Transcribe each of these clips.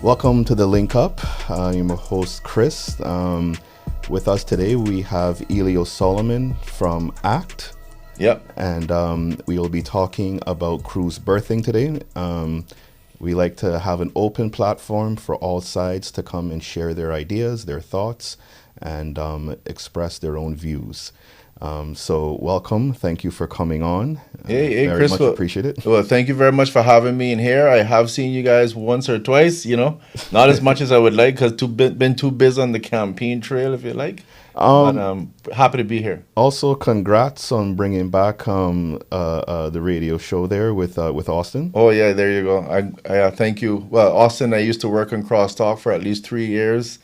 Welcome to the LinkUp. I'm your host, Chris. With us today, we have Ellio Solomon from ACT. Yep. And we will be talking about cruise birthing today. We like to have an open platform for all sides to come and share their ideas, their thoughts, and express their own views. So welcome. Thank you for coming on. Hey, very Chris. much appreciate it. Well, thank you very much for having me in here. I have seen you guys once or twice, not as much as I would like because been too busy on the campaign trail, if you like. But I'm happy to be here. Also, congrats on bringing back the radio show there with Austin. Oh, yeah, there you go. I thank you. Well, Austin, I used to work on Crosstalk for at least 3 years.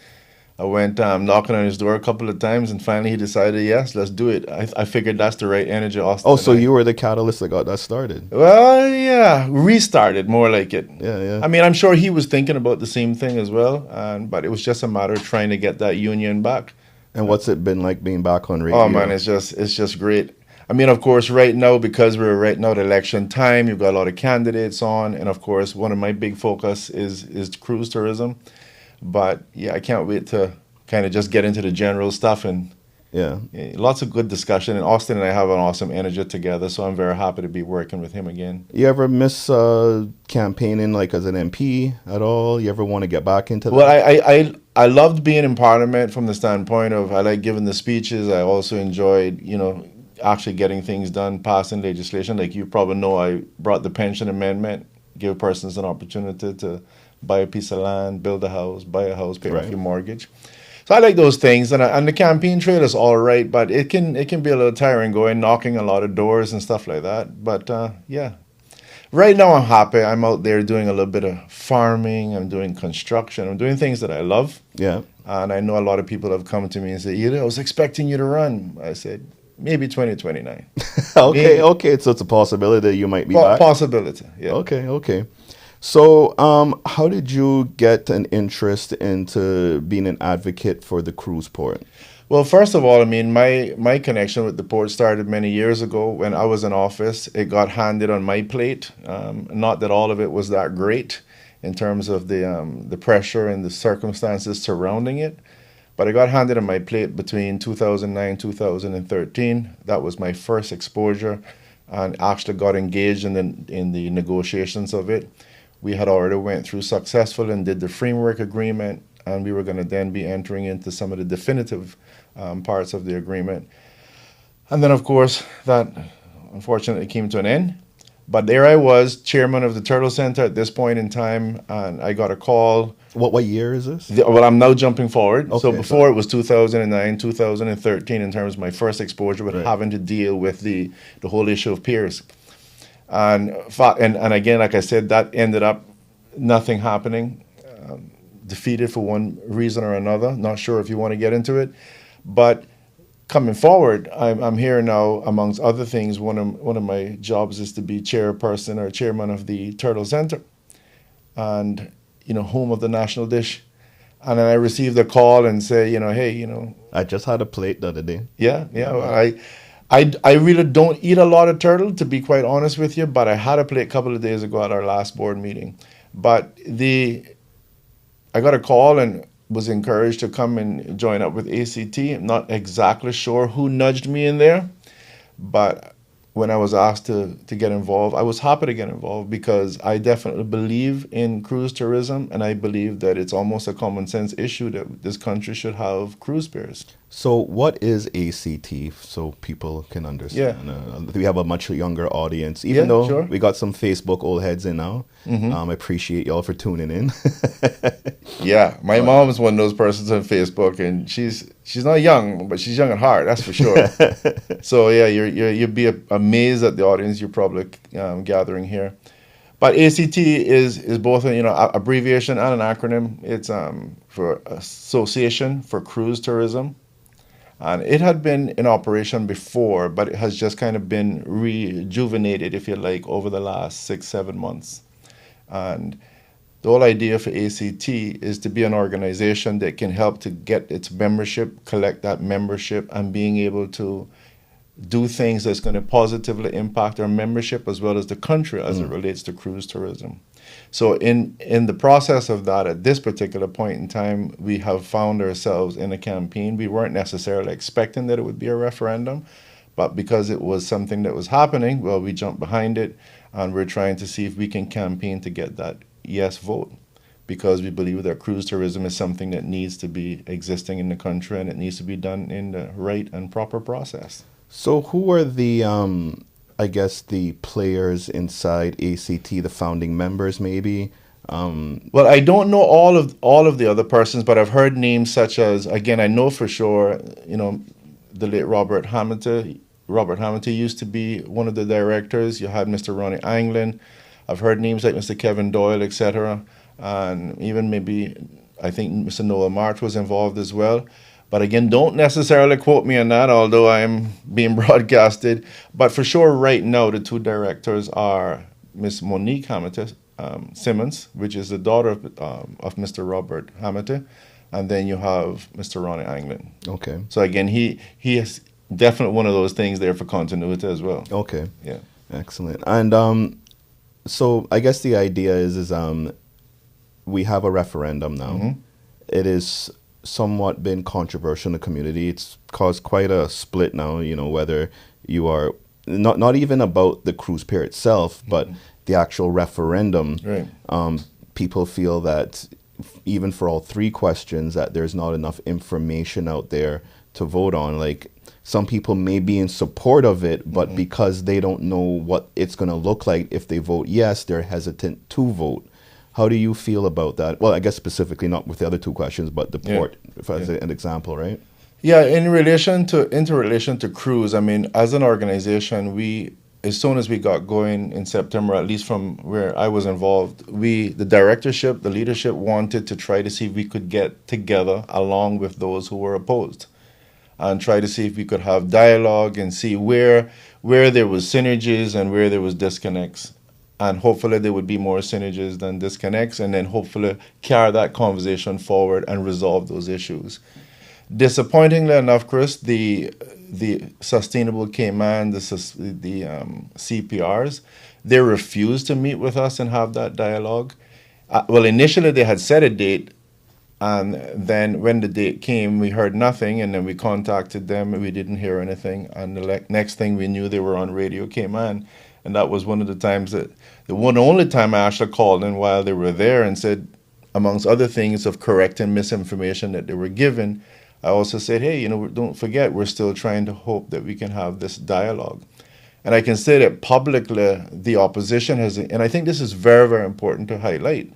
I went knocking on his door a couple of times, and finally he decided, yes, let's do it. I figured that's the right energy, Austin. Oh, so you were the catalyst that got that started? Well, yeah, restarted, more like it. Yeah. I mean, I'm sure he was thinking about the same thing as well, but it was just a matter of trying to get that union back. And what's it been like being back on radio? Oh, man, it's just great. I mean, of course, right now, because we're right now at election time, you've got a lot of candidates on, and of course, one of my big focus is cruise tourism. But yeah, I can't wait to kind of just get into the general stuff and lots of good discussion. And Austin and I have an awesome energy together, so I'm very happy to be working with him again. You ever miss campaigning like as an MP at all? You ever want to get back into that? Well, I loved being in Parliament from the standpoint of I like giving the speeches. I also enjoyed, actually getting things done, passing legislation. Like you probably know, I brought the pension amendment, give persons an opportunity to buy a piece of land, build a house, buy a house, pay off your mortgage. So I like those things, and the campaign trail is all right, but it can be a little tiring going knocking a lot of doors and stuff like that. But yeah, right now I'm happy. I'm out there doing a little bit of farming. I'm doing construction. I'm doing things that I love. Yeah. And I know a lot of people have come to me and said, I was expecting you to run. I said, maybe 2029. Okay. So it's a possibility that you might be back. Possibility. Yeah. Okay. So, how did you get an interest into being an advocate for the cruise port? Well, first of all, I mean, my connection with the port started many years ago when I was in office. It got handed on my plate. Not that all of it was that great in terms of the pressure and the circumstances surrounding it, but it got handed on my plate between 2009 and 2013. That was my first exposure, and actually got engaged in the negotiations of it. We had already went through successful and did the framework agreement, and we were going to then be entering into some of the definitive parts of the agreement. And then, of course, that unfortunately came to an end. But there I was, chairman of the Turtle Center at this point in time, and I got a call. What year is this? Well, I'm now jumping forward. Okay, so before it was 2009, 2013 in terms of my first exposure with having to deal with the whole issue of peers. And again, like I said, that ended up nothing happening, defeated for one reason or another. Not sure if you want to get into it, but coming forward, I'm here now. Amongst other things, one of my jobs is to be chairperson or chairman of the Turtle Center, and home of the national dish. And then I received a call and say, hey, I just had a plate the other day. Yeah. I really don't eat a lot of turtle, to be quite honest with you, but I had a plate a couple of days ago at our last board meeting. But I got a call and was encouraged to come and join up with ACT. I'm not exactly sure who nudged me in there, but when I was asked to get involved, I was happy to get involved because I definitely believe in cruise tourism, and I believe that it's almost a common sense issue that this country should have cruise piers. So what is ACT so people can understand? Yeah. We have a much younger audience, even though sure. we got some Facebook old heads in now. I appreciate y'all for tuning in. Yeah, my mom is one of those persons on Facebook, and she's not young, but she's young at heart, that's for sure. So yeah, you'd be amazed at the audience you're probably gathering here. But ACT is both an abbreviation and an acronym. It's for Association for Cruise Tourism. And it had been in operation before, but it has just kind of been rejuvenated, if you like, over the last 6-7 months. And the whole idea for ACT is to be an organization that can help to get its membership, collect that membership, and being able to do things that's going to positively impact our membership as well as the country as it relates to cruise tourism. So in the process of that, at this particular point in time, we have found ourselves in a campaign. We weren't necessarily expecting that it would be a referendum, but because it was something that was happening, well, we jumped behind it, and we're trying to see if we can campaign to get that yes vote, because we believe that cruise tourism is something that needs to be existing in the country, and it needs to be done in the right and proper process. So who are the, I guess, the players inside ACT, the founding members maybe? Well, I don't know all of the other persons, but I've heard names such as, again, I know for sure, the late Robert Hamilton. Robert Hamilton used to be one of the directors. You had Mr. Ronnie Anglin. I've heard names like Mr. Kevin Doyle, etc. And even maybe, I think Mr. Noah March was involved as well. But again, don't necessarily quote me on that, although I am being broadcasted. But for sure, right now, the two directors are Miss Monique Hamilton Simmons, which is the daughter of Mr. Robert Hamilton, and then you have Mr. Ronnie Anglin. Okay. So again, he is definitely one of those things there for continuity as well. Okay. Yeah. Excellent. And so I guess the idea is we have a referendum now. Mm-hmm. It is somewhat been controversial in the community. It's caused quite a split now, whether you are not even about the cruise pier itself, but the actual referendum. Right. People feel that even for all three questions that there's not enough information out there to vote on. Like, some people may be in support of it, but because they don't know what it's going to look like if they vote yes, they're hesitant to vote. How do you feel about that? Well, I guess specifically not with the other two questions, but the port, as an example, right? Yeah, in relation to cruise, I mean, as an organization, as soon as we got going in September, at least from where I was involved, the directorship, the leadership wanted to try to see if we could get together along with those who were opposed, and try to see if we could have dialogue and see where there was synergies and where there was disconnects. And hopefully there would be more synergies than disconnects, and then hopefully carry that conversation forward and resolve those issues. Disappointingly enough, Chris, the Sustainable Cayman, the CPRs, they refused to meet with us and have that dialogue. Well, initially they had set a date, and then when the date came, we heard nothing, and then we contacted them and we didn't hear anything. And the next thing we knew, they were on Radio Cayman. And that was one of the times only time I actually called in while they were there and said, amongst other things of correcting misinformation that they were given, I also said, hey, don't forget, we're still trying to hope that we can have this dialogue. And I can say that publicly, the opposition has, and I think this is very, very important to highlight,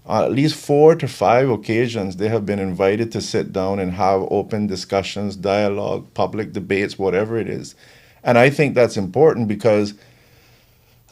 on at least 4 to 5 occasions, they have been invited to sit down and have open discussions, dialogue, public debates, whatever it is. And I think that's important because,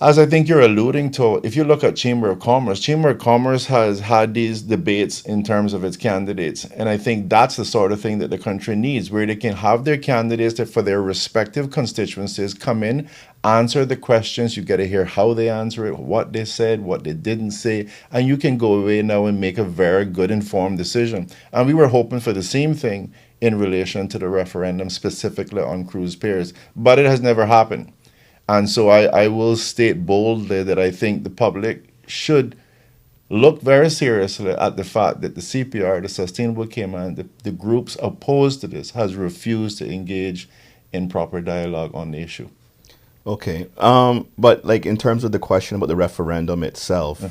as I think you're alluding to, if you look at Chamber of Commerce has had these debates in terms of its candidates. And I think that's the sort of thing that the country needs, where they can have their candidates that for their respective constituencies come in, answer the questions. You get to hear how they answer it, what they said, what they didn't say. And you can go away now and make a very good informed decision. And we were hoping for the same thing in relation to the referendum, specifically on cruise piers. But it has never happened. And so I will state boldly that I think the public should look very seriously at the fact that the CPR, the Sustainable Cayman, the groups opposed to this, has refused to engage in proper dialogue on the issue. Okay. But like in terms of the question about the referendum itself,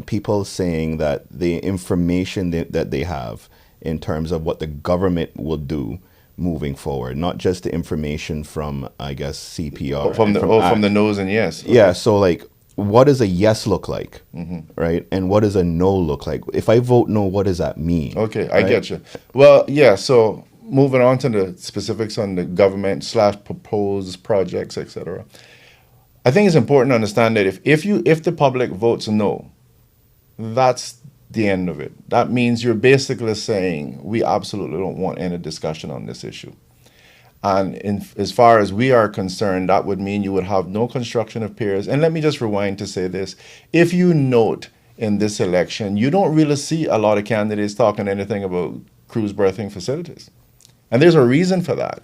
people saying that the information that they have in terms of what the government will do moving forward, not just the information from, I guess, CPR. From the no's and yes. Okay. Yeah, so like, what does a yes look like, right? And what does a no look like? If I vote no, what does that mean? Okay, I get you. Well, yeah, so moving on to the specifics on the government / proposed projects, etc. I think it's important to understand that if the public votes no, that's the end of it. That means you're basically saying we absolutely don't want any discussion on this issue. And as far as we are concerned, that would mean you would have no construction of piers. And let me just rewind to say this. If you note in this election, you don't really see a lot of candidates talking anything about cruise berthing facilities. And there's a reason for that.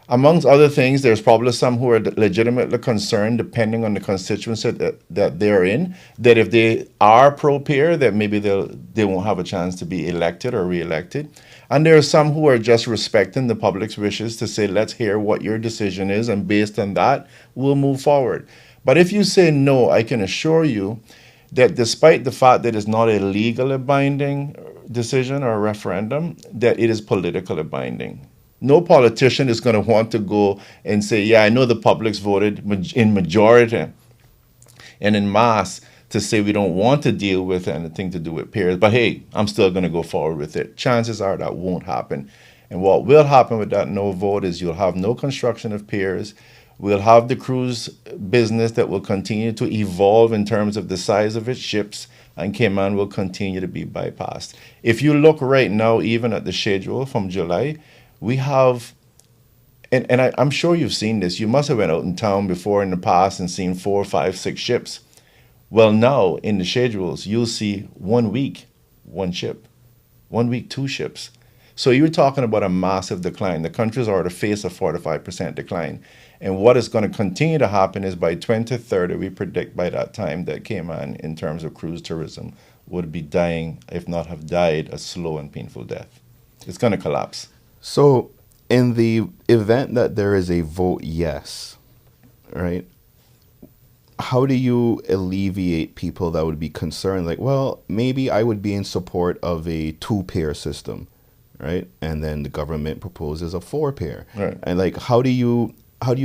Amongst other things, there's probably some who are legitimately concerned, depending on the constituency that they're in, that if they are pro-peer, that maybe they won't have a chance to be elected or re-elected. And there are some who are just respecting the public's wishes to say, let's hear what your decision is, and based on that, we'll move forward. But if you say no, I can assure you that despite the fact that it's not a legally binding decision or a referendum, that it is politically binding. No politician is going to want to go and say, yeah, I know the public's voted in majority and in mass to say we don't want to deal with anything to do with peers, but hey, I'm still going to go forward with it. Chances are that won't happen. And what will happen with that no vote is you'll have no construction of peers. We'll have the cruise business that will continue to evolve in terms of the size of its ships, and Cayman will continue to be bypassed. If you look right now, even at the schedule from July, we have, and I'm sure you've seen this, you must have went out in town before in the past and seen 4, 5, 6 ships. Well, now in the schedules, you'll see 1 week, 1 ship, 1 week, 2 ships. So you're talking about a massive decline. The countries are to face a 45% decline. And what is going to continue to happen is by 2030, we predict by that time that Cayman, in terms of cruise tourism, would be dying, if not have died, a slow and painful death. It's going to collapse. So, in the event that there is a vote yes, right, how do you alleviate people that would be concerned? Like, well, maybe I would be in support of a 2-pair system, right? And then the government proposes a 4-pair. Right. And like, how do you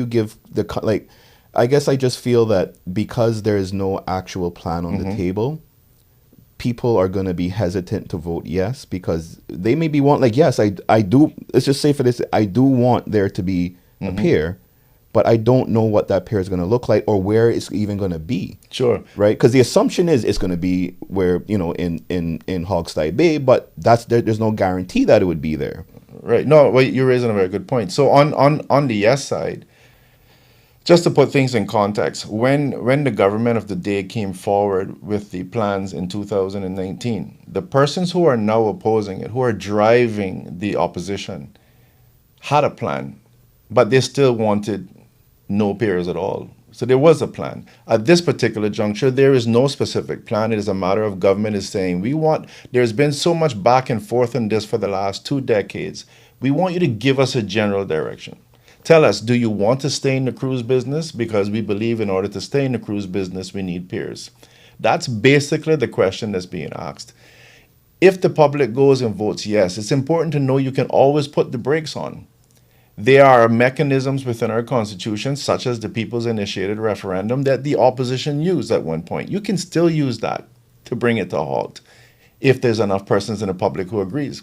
give like, I guess I just feel that because there is no actual plan on the table, people are going to be hesitant to vote yes, because they maybe want, like, yes, I do, let's just say for this, I do want there to be a pair, but I don't know what that pair is going to look like or where it's even going to be. Sure. Right? Because the assumption is it's going to be where, in Hogstye Bay, but there's no guarantee that it would be there. Right. No, well, you're raising a very good point. So on the yes side, just to put things in context, when the government of the day came forward with the plans in 2019, the persons who are now opposing it, who are driving the opposition, had a plan, but they still wanted no peers at all. So there was a plan. At this particular juncture, there is no specific plan. It is a matter of government is saying, there's been so much back and forth on this for the last 2 decades. We want you to give us a general direction. Tell us, do you want to stay in the cruise business? Because we believe in order to stay in the cruise business, we need peers. That's basically the question that's being asked. If the public goes and votes yes, it's important to know you can always put the brakes on. There are mechanisms within our Constitution, such as the People's Initiated Referendum, that the opposition used at one point. You can still use that to bring it to a halt if there's enough persons in the public who agrees.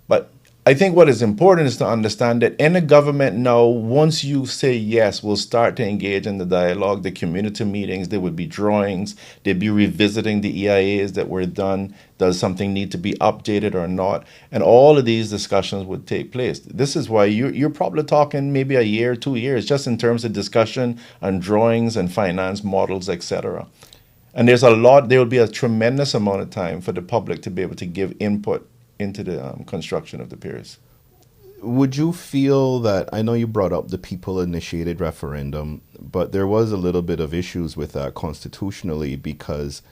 But I think what is important is to understand that in a government now, once you say yes, we'll start to engage in the dialogue, the community meetings, there would be drawings, they'd be revisiting the EIAs that were done. Does something need to be updated or not? And all of these discussions would take place. This is why you're probably talking maybe a year, 2 years, just in terms of discussion and drawings and finance models, etc. And there will be a tremendous amount of time for the public to be able to give input into the construction of the piers. Would you feel that, I know you brought up the people-initiated referendum, but there was a little bit of issues with that constitutionally because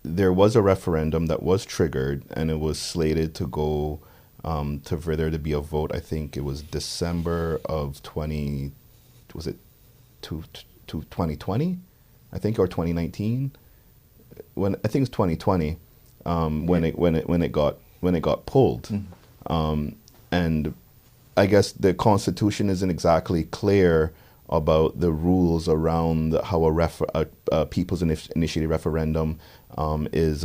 there was a referendum that was triggered and it was slated to go for there to be a vote. I think it was December of 2020? I think, or 2019? I think it was 2020 when it got pulled. And I guess the Constitution isn't exactly clear about the rules around how a people's initiated referendum is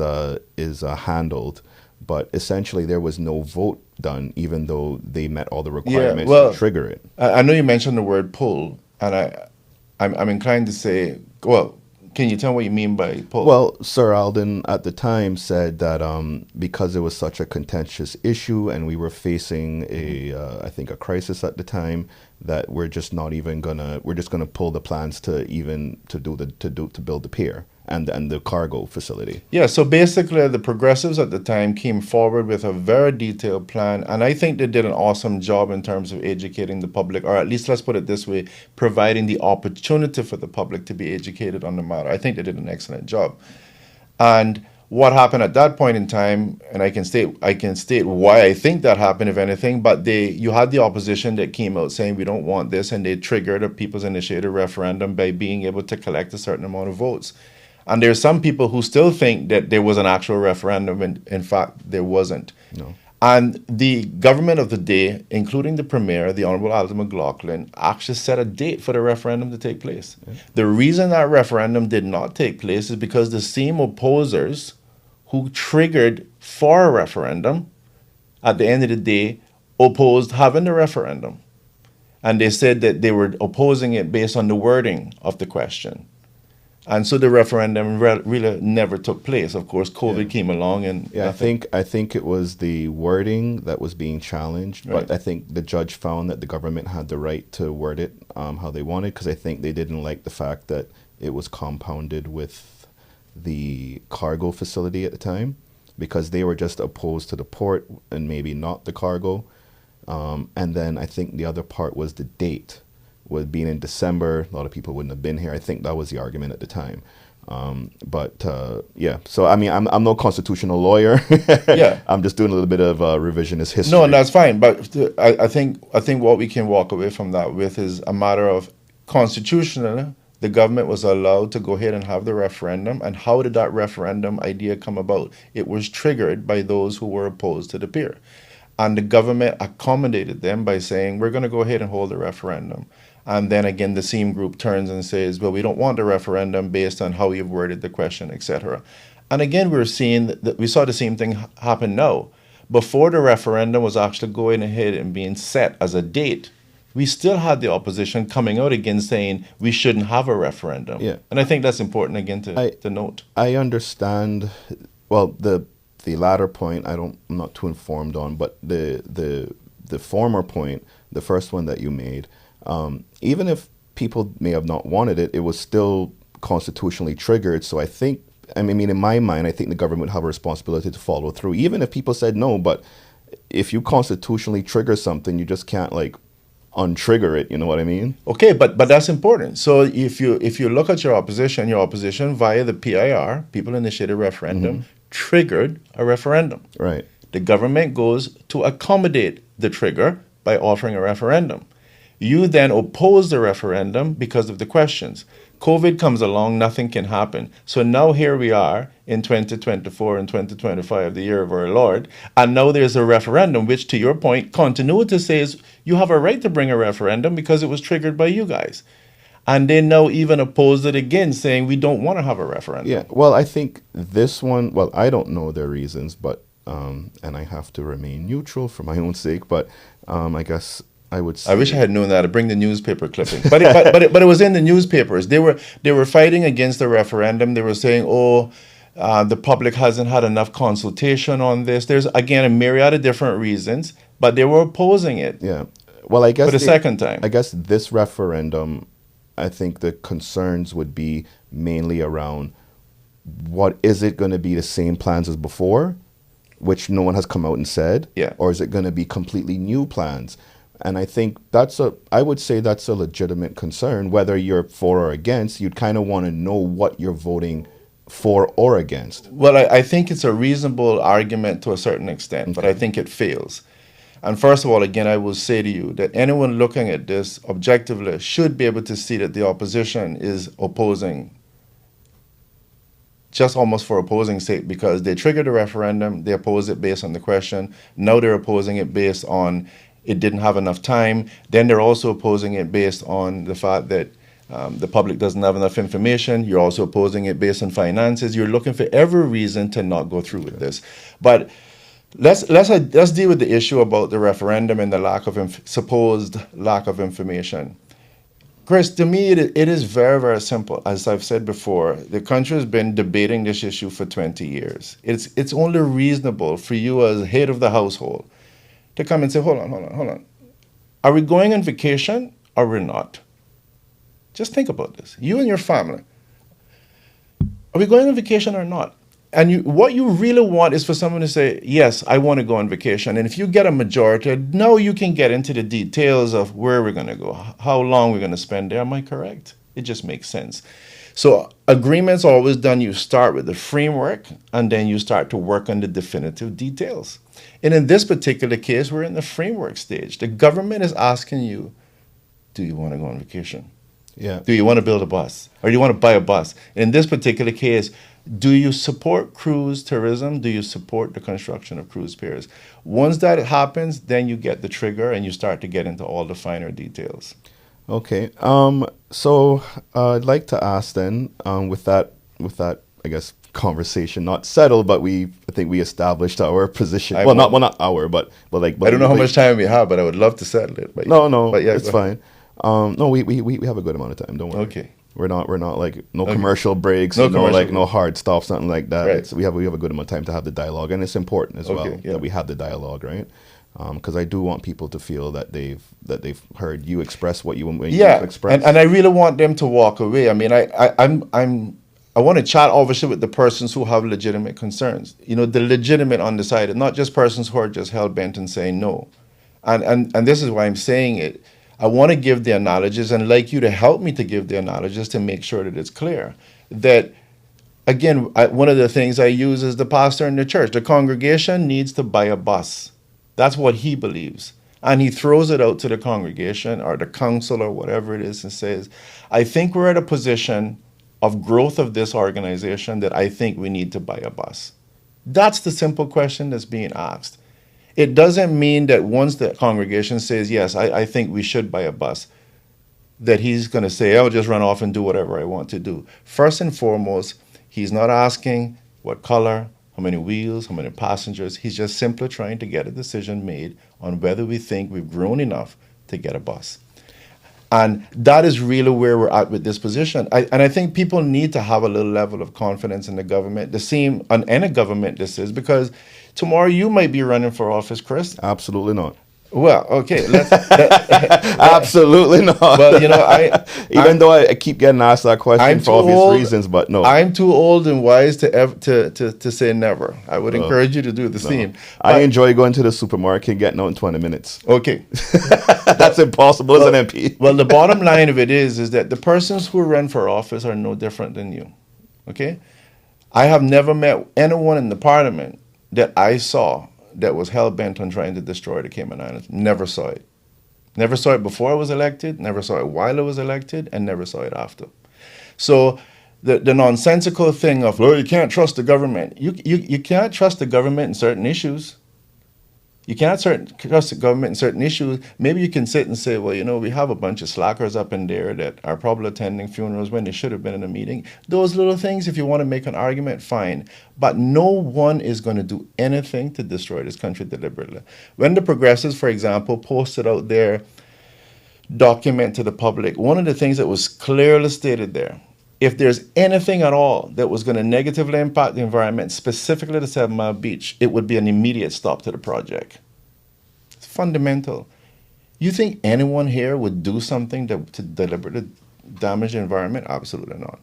handled. But essentially, there was no vote done, even though they met all the requirements to trigger it. I know you mentioned the word pull, and I'm inclined to say, well, can you tell me what you mean by pull? Well, Sir Alden at the time said that because it was such a contentious issue and we were facing I think a crisis at the time, that we're just gonna pull the plans to build the pier and the cargo facility. Yeah, so basically the progressives at the time came forward with a very detailed plan, and I think they did an awesome job in terms of educating the public, or at least let's put it this way, providing the opportunity for the public to be educated on the matter. I think they did an excellent job. And what happened at that point in time, and I can state why I think that happened, if anything, but you had the opposition that came out saying we don't want this, and they triggered a people's initiated referendum by being able to collect a certain amount of votes. And there's some people who still think that there was an actual referendum, and in fact, there wasn't. No. And the government of the day, including the Premier, the Honorable Alton McLaughlin, actually set a date for the referendum to take place. Yeah. The reason that referendum did not take place is because the same opposers who triggered for a referendum, at the end of the day, opposed having the referendum. And they said that they were opposing it based on the wording of the question. And so the referendum really never took place. Of course, COVID came along, and I think it was the wording that was being challenged. Right. But I think the judge found that the government had the right to word it how they wanted, because I think they didn't like the fact that it was compounded with the cargo facility at the time, because they were just opposed to the port and maybe not the cargo. And then I think the other part was the date. With being in December, a lot of people wouldn't have been here. I think that was the argument at the time. So I mean, I'm no constitutional lawyer. Yeah, I'm just doing a little bit of revisionist history. No, and that's fine. But I think what we can walk away from that with is a matter of constitutionally, the government was allowed to go ahead and have the referendum. And how did that referendum idea come about? It was triggered by those who were opposed to the pier. And the government accommodated them by saying, we're going to go ahead and hold a referendum. And then again, the same group turns and says, well, we don't want a referendum based on how you've worded the question, etc. And again, we saw the same thing happen now. Before the referendum was actually going ahead and being set as a date, we still had the opposition coming out again saying we shouldn't have a referendum. Yeah. And I think that's important again to note. I understand, well, the latter point I'm not too informed on, but the former point, the first one that you made, even if people may have not wanted it, it was still constitutionally triggered. So I mean, in my mind, I think the government would have a responsibility to follow through, even if people said no. But if you constitutionally trigger something, you just can't untrigger it. You know what I mean? Okay, but that's important. So if you look at your opposition via the PIR, People Initiated Referendum, triggered a referendum. Right. The government goes to accommodate the trigger by offering a referendum. You then oppose the referendum because of the questions. COVID comes along, nothing can happen. So now here we are in 2024 and 2025, the year of our Lord, and now there's a referendum, which, to your point, continuity says you have a right to bring a referendum because it was triggered by you guys. And they now even opposed it again, saying we don't want to have a referendum. Yeah, well, I think this one, well, I don't know their reasons, but, and I have to remain neutral for my own sake, but I guess I would say... I wish I had known that. I'd bring the newspaper clipping. But it was in the newspapers. They were fighting against the referendum. They were saying, the public hasn't had enough consultation on this. There's, again, a myriad of different reasons, but they were opposing it. Yeah. Well, I guess... For the second time. I guess this referendum, I think the concerns would be mainly around what is it going to be the same plans as before, which no one has come out and said, or is it going to be completely new plans? And I think I would say that's a legitimate concern, whether you're for or against. You'd kind of want to know what you're voting for or against. Well, I think it's a reasonable argument to a certain extent, but I think it fails. And first of all, again, I will say to you that anyone looking at this objectively should be able to see that the opposition is opposing, just almost for opposing's sake, because they triggered a referendum, they opposed it based on the question. Now they're opposing it based on it didn't have enough time. Then they're also opposing it based on the fact that the public doesn't have enough information. You're also opposing it based on finances. You're looking for every reason to not go through with this. But let's deal with the issue about the referendum and the supposed lack of information. Chris, to me, it is very, very simple. As I've said before, the country has been debating this issue for 20 years. It's only reasonable for you as head of the household to come and say, hold on. Are we going on vacation or we're not? Just think about this. You and your family. Are we going on vacation or not? And what you really want is for someone to say, yes, I want to go on vacation. And if you get a majority, now you can get into the details of where we're going to go, how long we're going to spend there. Am I correct? It just makes sense. So agreements are always done. You start with the framework, and then you start to work on the definitive details. And in this particular case, we're in the framework stage. The government is asking you, do you want to go on vacation? Yeah. Do you want to build a bus? Or do you want to buy a bus? In this particular case, do you support cruise tourism? Do you support the construction of cruise piers? Once that happens, then you get the trigger and you start to get into all the finer details. Okay. So I'd like to ask then, with that, I guess, conversation not settled, but I think we established our position. Not our, but like. But I don't know how much time we have, but I would love to settle it. But yeah, it's fine. No, we have a good amount of time. Don't worry. Okay. We're not like commercial breaks, no hard stops, nothing like that. Right. So we have a good amount of time to have the dialogue, and it's important as well that we have the dialogue, right? Because I do want people to feel that they've heard you express what you want to express. And I really want them to walk away. I mean, I want to chat obviously with the persons who have legitimate concerns. You know, the legitimate undecided, not just persons who are just hell bent and saying no. And this is why I'm saying it. I want to give the analogies and like you to help me to give the analogies to make sure that it's clear that, again, one of the things I use is the pastor in the church. The congregation needs to buy a bus. That's what he believes. And he throws it out to the congregation or the council or whatever it is and says, I think we're at a position of growth of this organization that I think we need to buy a bus. That's the simple question that's being asked. It doesn't mean that once the congregation says, yes, I think we should buy a bus, that he's going to say, I'll just run off and do whatever I want to do. First and foremost, he's not asking what color, how many wheels, how many passengers. He's just simply trying to get a decision made on whether we think we've grown enough to get a bus. And that is really where we're at with this position. I think people need to have a little level of confidence in the government. The same on any government this is, because tomorrow you might be running for office, Chris. Absolutely not. Well, okay. Absolutely not. Well, you know, even though I keep getting asked that question for obvious reasons, but no. I'm too old and wise to say never. I would encourage you to do the same. I enjoy going to the supermarket and getting out in 20 minutes. Okay. That's impossible as an MP. Well, the bottom line of it is that the persons who run for office are no different than you. Okay? I have never met anyone in the parliament that I saw that was hell-bent on trying to destroy the Cayman Islands. Never saw it. Never saw it before I was elected, never saw it while I was elected, and never saw it after. So the nonsensical thing of, you can't trust the government. You can't trust the government in certain issues. You can't trust the government in certain issues. Maybe you can sit and say, well, you know, we have a bunch of slackers up in there that are probably attending funerals when they should have been in a meeting. Those little things, if you want to make an argument, fine. But no one is going to do anything to destroy this country deliberately. When the progressives, for example, posted out their document to the public, one of the things that was clearly stated there, if there's anything at all that was going to negatively impact the environment, specifically the 7 Mile Beach, it would be an immediate stop to the project. It's fundamental. You think anyone here would do something to deliberately damage the environment? Absolutely not.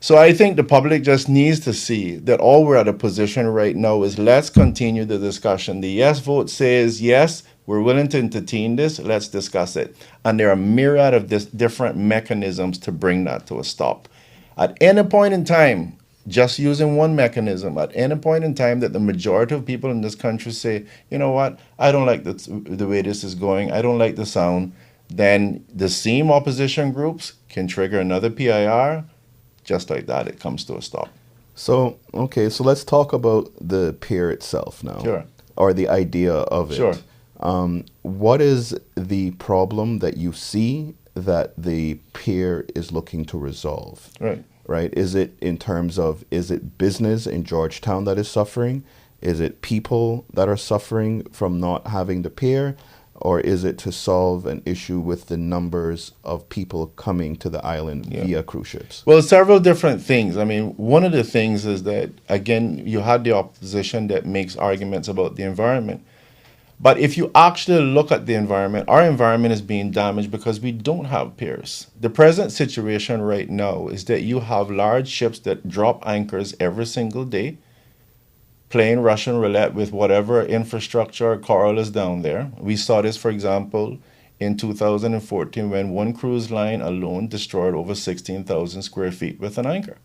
So I think the public just needs to see that all we're at a position right now is let's continue the discussion. The yes vote says, yes, we're willing to entertain this, let's discuss it. And there are a myriad of different mechanisms to bring that to a stop. At any point in time, just using one mechanism, at any point in time that the majority of people in this country say, you know what, I don't like the way this is going, I don't like the sound, then the same opposition groups can trigger another PIR. Just like that, it comes to a stop. So, okay, so let's talk about the pier itself now. Sure. Or the idea of it. Sure. What is the problem that you see that the pier is looking to resolve? Right? Is it in terms of, is it business in Georgetown that is suffering? Is it people that are suffering from not having the pier? Or is it to solve an issue with the numbers of people coming to the island via cruise ships? Well, several different things. I mean, one of the things is that, again, you had the opposition that makes arguments about the environment. But if you actually look at the environment, our environment is being damaged because we don't have piers. The present situation right now is that you have large ships that drop anchors every single day, playing Russian roulette with whatever infrastructure or coral is down there. We saw this, for example, in 2014 when one cruise line alone destroyed over 16,000 square feet with an anchor.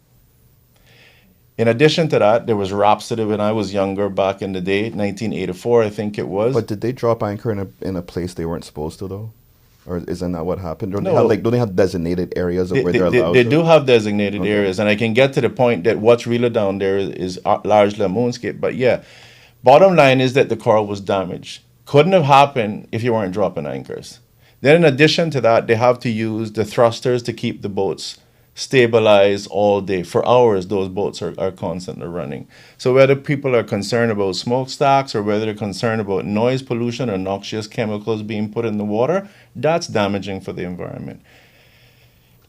In addition to that, there was Rhapsody when I was younger back in the day, 1984, I think it was. But did they drop anchor in a place they weren't supposed to though? Or isn't that what happened? Don't they have No, like don't they have designated areas of where they're allowed they to? do have designated Okay. areas, and I can get to the point that what's really down there is largely a moonscape. But yeah, bottom line is that the coral was damaged. Couldn't have happened if you weren't dropping anchors. Then, in addition to that, they have to use the thrusters to keep the boats stabilized all day. For hours, those boats are constantly running. So, whether people are concerned about smokestacks or whether they're concerned about noise pollution or noxious chemicals being put in the water, that's damaging for the environment.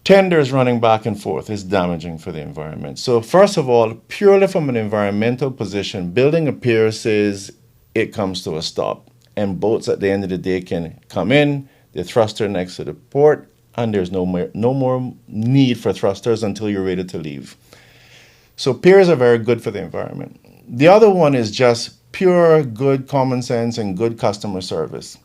Tenders running back and forth is damaging for the environment. So, first of all, purely from an environmental position, building a pier says it comes to a stop. And boats at the end of the day can come in, the thruster next to the port, and there's no more need for thrusters until you're ready to leave. So, piers are very good for the environment. The other one is just pure good common sense and good customer service.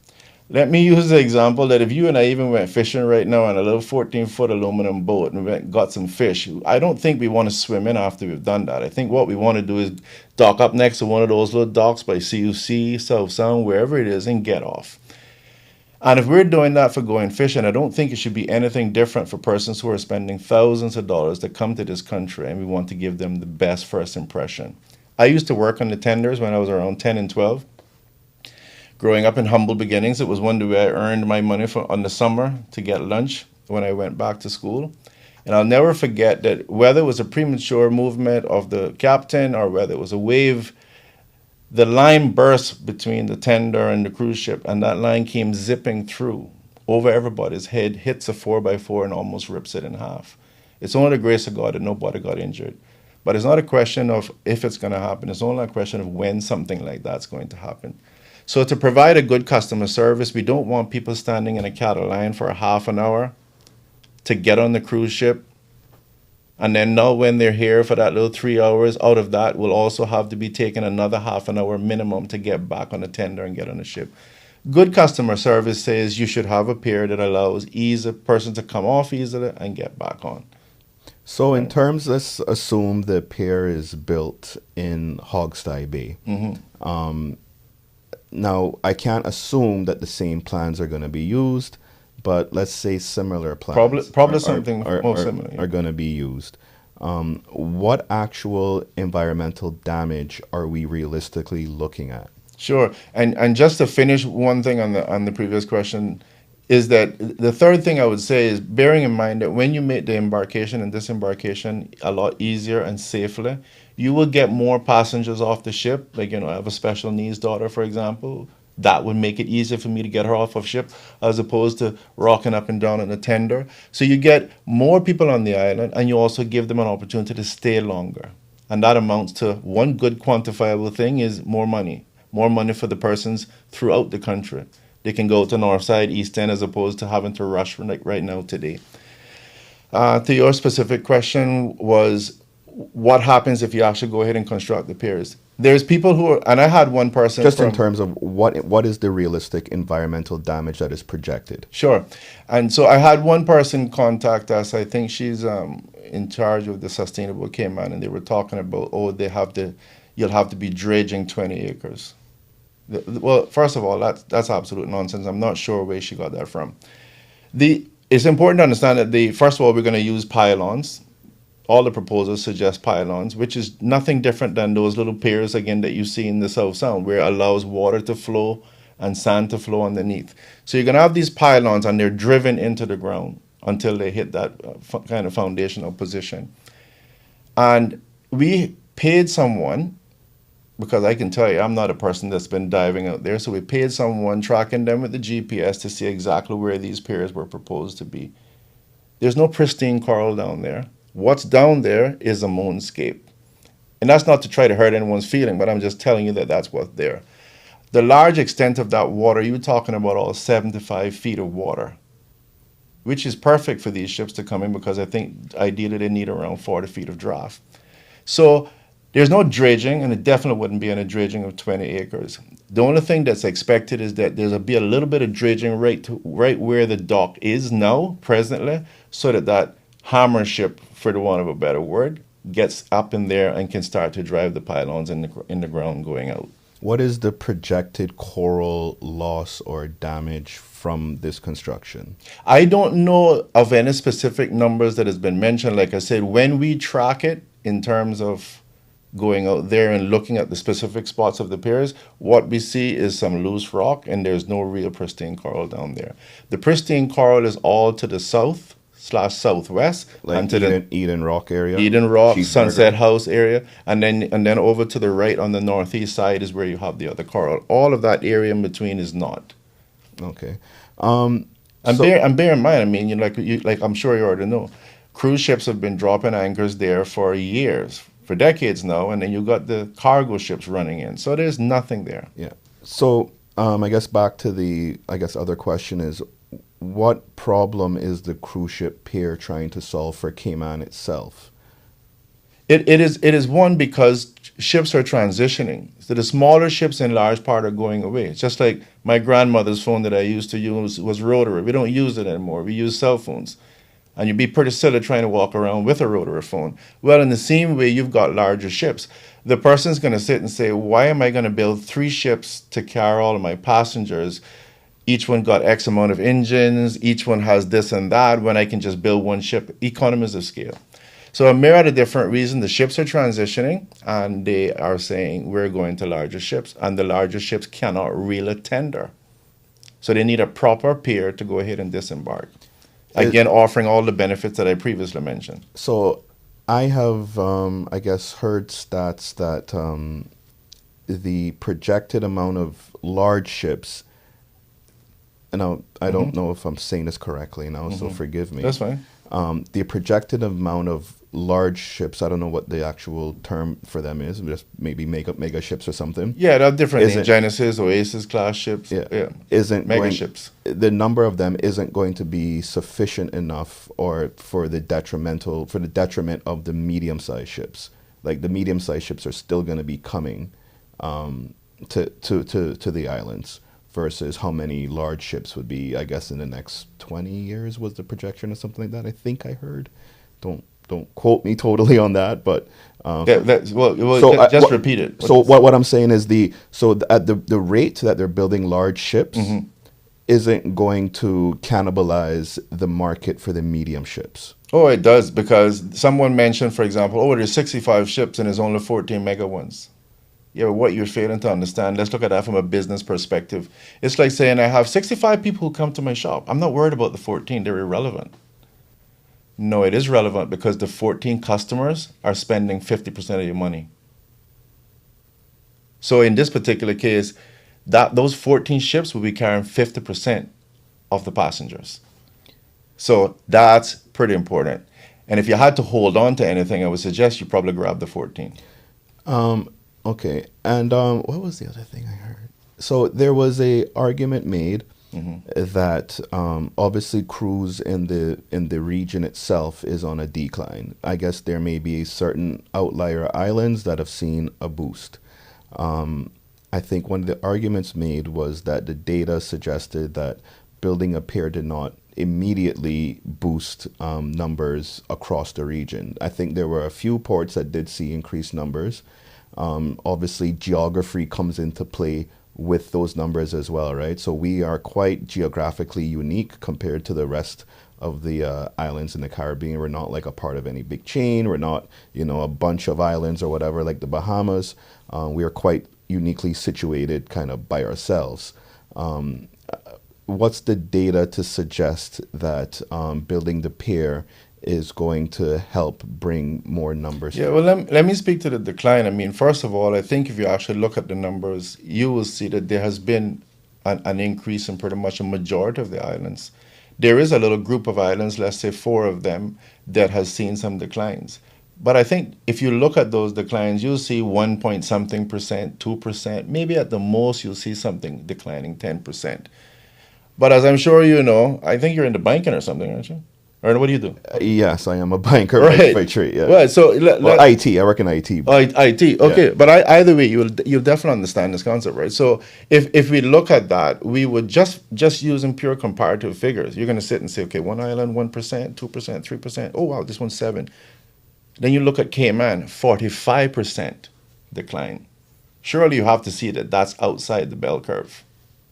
Let me use the example that if you and I even went fishing right now on a little 14-foot aluminum boat and got some fish, I don't think we want to swim in after we've done that. I think what we want to do is dock up next to one of those little docks by CUC, South Sound, wherever it is, and get off. And if we're doing that for going fishing, I don't think it should be anything different for persons who are spending thousands of dollars to come to this country, and we want to give them the best first impression. I used to work on the tenders when I was around 10 and 12. Growing up in humble beginnings, it was one way I earned my money on the summer to get lunch when I went back to school. And I'll never forget that whether it was a premature movement of the captain or whether it was a wave, the line burst between the tender and the cruise ship, and that line came zipping through over everybody's head, hits a 4x4 and almost rips it in half. It's only the grace of God that nobody got injured. But it's not a question of if it's going to happen. It's only a question of when something like that's going to happen. So to provide a good customer service, we don't want people standing in a cattle line for a half an hour to get on the cruise ship. And then now when they're here for that little 3 hours, out of that will also have to be taken another half an hour minimum to get back on the tender and get on the ship. Good customer service says you should have a pier that allows a person to come off easily and get back on. So in terms, let's assume the pier is built in Hogsty Bay. Now, I can't assume that the same plans are going to be used, but let's say similar plans Probably something more similar. are going to be used. What actual environmental damage are we realistically looking at? Sure. And just to finish one thing on the previous question is that the third thing I would say is bearing in mind that when you make the embarkation and disembarkation a lot easier and safely, you will get more passengers off the ship. Like, I have a special needs daughter, for example. That would make it easier for me to get her off of ship as opposed to rocking up and down in a tender. So you get more people on the island, and you also give them an opportunity to stay longer. And that amounts to one good quantifiable thing is more money. More money for the persons throughout the country. They can go to North Side, East End, as opposed to having to rush like right now today. To your specific question was, what happens if you actually go ahead and construct the piers? There's people who are, and I had one person. Just in terms of what is the realistic environmental damage that is projected? Sure. And so I had one person contact us. I think she's in charge of the Sustainable Cayman, and they were talking about, you'll have to be dredging 20 acres. Well, first of all, that's absolute nonsense. I'm not sure where she got that from. It's important to understand that first of all, we're going to use pylons. All the proposals suggest pylons, which is nothing different than those little piers, again, that you see in the South Sound, where it allows water to flow and sand to flow underneath. So you're going to have these pylons, and they're driven into the ground until they hit that kind of foundational position. And we paid someone, because I can tell you, I'm not a person that's been diving out there, so we paid someone tracking them with the GPS to see exactly where these piers were proposed to be. There's no pristine coral down there. What's down there is a moonscape. And that's not to try to hurt anyone's feeling, but I'm just telling you that that's what's there. the large extent of that water, you're talking about all 75 feet of water, which is perfect for these ships to come in because I think ideally they need around 40 feet of draft. So there's no dredging, and it definitely wouldn't be any dredging of 20 acres. The only thing that's expected is that there'll be a little bit of dredging right where the dock is now, presently, so that hammer ship, for the want of a better word, gets up in there and can start to drive the pylons in the ground going out. What is the projected coral loss or damage from this construction? I don't know of any specific numbers that has been mentioned. Like I said, when we track it in terms of going out there and looking at the specific spots of the piers, what we see is some loose rock, and there's no real pristine coral down there. The pristine coral is all to the south/southwest, Like and to Eden Rock area? Eden Rock, Cheeseburger. Sunset House area, and then over to the right on the northeast side is where you have the other coral. All of that area in between is not. Okay. And bear in mind, I mean, like I'm sure you already know, cruise ships have been dropping anchors there for years, for decades now, and then you got the cargo ships running in. So there's nothing there. Yeah. So I guess back to the other question is, what problem is the cruise ship pier trying to solve for Cayman itself? It is one because ships are transitioning. So the smaller ships in large part are going away. It's just like my grandmother's phone that I used to use was rotary. We don't use it anymore. We use cell phones. And you'd be pretty silly trying to walk around with a rotary phone. Well, in the same way, you've got larger ships. The person's going to sit and say, why am I going to build 3 ships to carry all of my passengers? Each one got X amount of engines. Each one has this and that, when I can just build one ship. Economies of scale. So a myriad of different reasons, the ships are transitioning, and they are saying we're going to larger ships, and the larger ships cannot reel a tender. So they need a proper pier to go ahead and disembark. Again, offering all the benefits that I previously mentioned. So I have, heard stats that the projected amount of large ships, and I don't know if I'm saying this correctly now, so forgive me. That's fine. The projected amount of large ships, I don't know what the actual term for them is, just maybe mega ships or something. Yeah, there are different names. Genesis, Oasis class ships. Yeah. Isn't mega ships. The number of them isn't going to be sufficient enough, or for the detriment of the medium-sized ships. Like the medium-sized ships are still going to be coming to the islands, versus how many large ships would be, I guess, in the next 20 years was the projection or something like that. I think I heard. Don't quote me totally on that, but just repeat it. What I'm saying is at the rate that they're building large ships isn't going to cannibalize the market for the medium ships. Oh, it does, because someone mentioned, for example, there's 65 ships and there's only 14 mega ones. Yeah, but what you're failing to understand, let's look at that from a business perspective. It's like saying I have 65 people who come to my shop. I'm not worried about the 14. They're irrelevant. No, it is relevant, because the 14 customers are spending 50% of your money. So in this particular case, those 14 ships will be carrying 50% of the passengers. So that's pretty important. And if you had to hold on to anything, I would suggest you probably grab the 14. Okay. And what was the other thing I heard? So there was a argument made that obviously cruise in the region itself is on a decline. I guess there may be certain outlier islands that have seen a boost. I think one of the arguments made was that the data suggested that building a pier did not immediately boost numbers across the region. I think there were a few ports that did see increased numbers. Obviously, geography comes into play with those numbers as well, right? So we are quite geographically unique compared to the rest of the islands in the Caribbean. We're not like a part of any big chain. We're not, a bunch of islands or whatever like the Bahamas. We are quite uniquely situated kind of by ourselves. What's the data to suggest that building the pier is going to help bring more numbers? Yeah, well, let me speak to the decline. I mean, first of all, I think if you actually look at the numbers, you will see that there has been an increase in pretty much a majority of the islands. There is a little group of islands, let's say 4 of them, that has seen some declines. But I think if you look at those declines, you'll see 1 point something percent, 2%, maybe at the most you'll see something declining 10%. But as I'm sure you know, I think you're into banking or something, aren't you? Or what do you do? Yes, I am a banker by Right. trade. Yeah. Right. So Well, IT. I work in IT, oh, but IT. yeah. Okay, but either way, you'll definitely understand this concept, right? So if we look at that, we would just using pure comparative figures. You're going to sit and say, okay, one island 1%, 2%, 3%. Oh wow, this one's 7. Then you look at Cayman, 45% decline. Surely you have to see that that's outside the bell curve.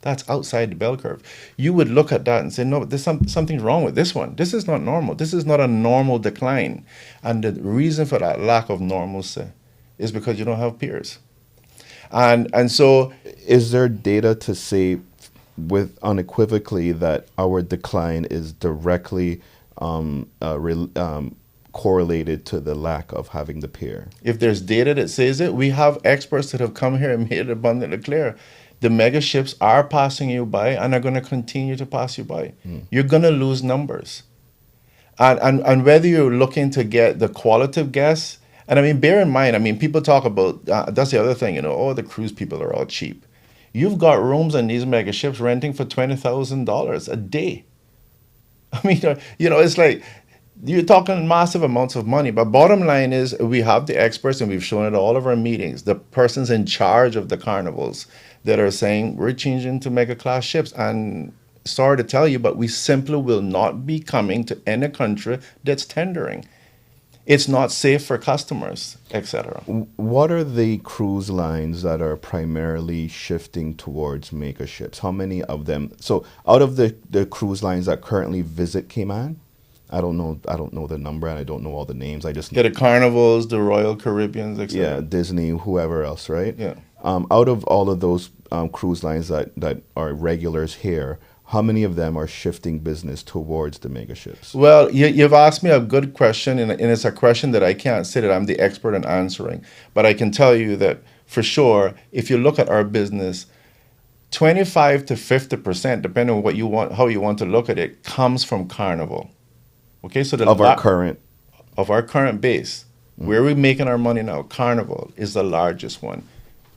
That's outside the bell curve. You would look at that and say, no, there's something wrong with this one. This is not normal. This is not a normal decline. And the reason for that lack of normalcy is because you don't have peers. And so Is there data to say with unequivocally that our decline is directly correlated to the lack of having the peer? if there's data that says it, we have experts that have come here and made it abundantly clear. The mega ships are passing you by and are going to continue to pass you by. You're going to lose numbers. And whether you're looking to get the qualitative guess, and I mean, bear in mind, I mean, people talk about, that's the other thing, oh, the cruise people are all cheap. You've got rooms on these mega ships renting for $20,000 a day. I mean, it's like you're talking massive amounts of money. But bottom line is, we have the experts, and we've shown it at all of our meetings, the persons in charge of the carnivals that are saying we're changing to mega class ships. And sorry to tell you, but we simply will not be coming to any country that's tendering. It's not safe for customers, etc. What are the cruise lines that are primarily shifting towards mega ships? How many of them? So out of the cruise lines that currently visit Cayman, I don't know the number, and I don't know all the names. I just know, Yeah, the Carnivals, the Royal Caribbeans, yeah, etc. Disney, whoever else, right? Yeah. Out of all of those cruise lines that are regulars here, how many of them are shifting business towards the mega ships? Well, you've asked me a good question, and it's a question that I can't say that I'm the expert in answering. But I can tell you that for sure, if you look at our business, 25 to 50%, depending on what you want, how you want to look at it, comes from Carnival. Okay, so Of our current, of our current base, where we're making our money now, Carnival is the largest one.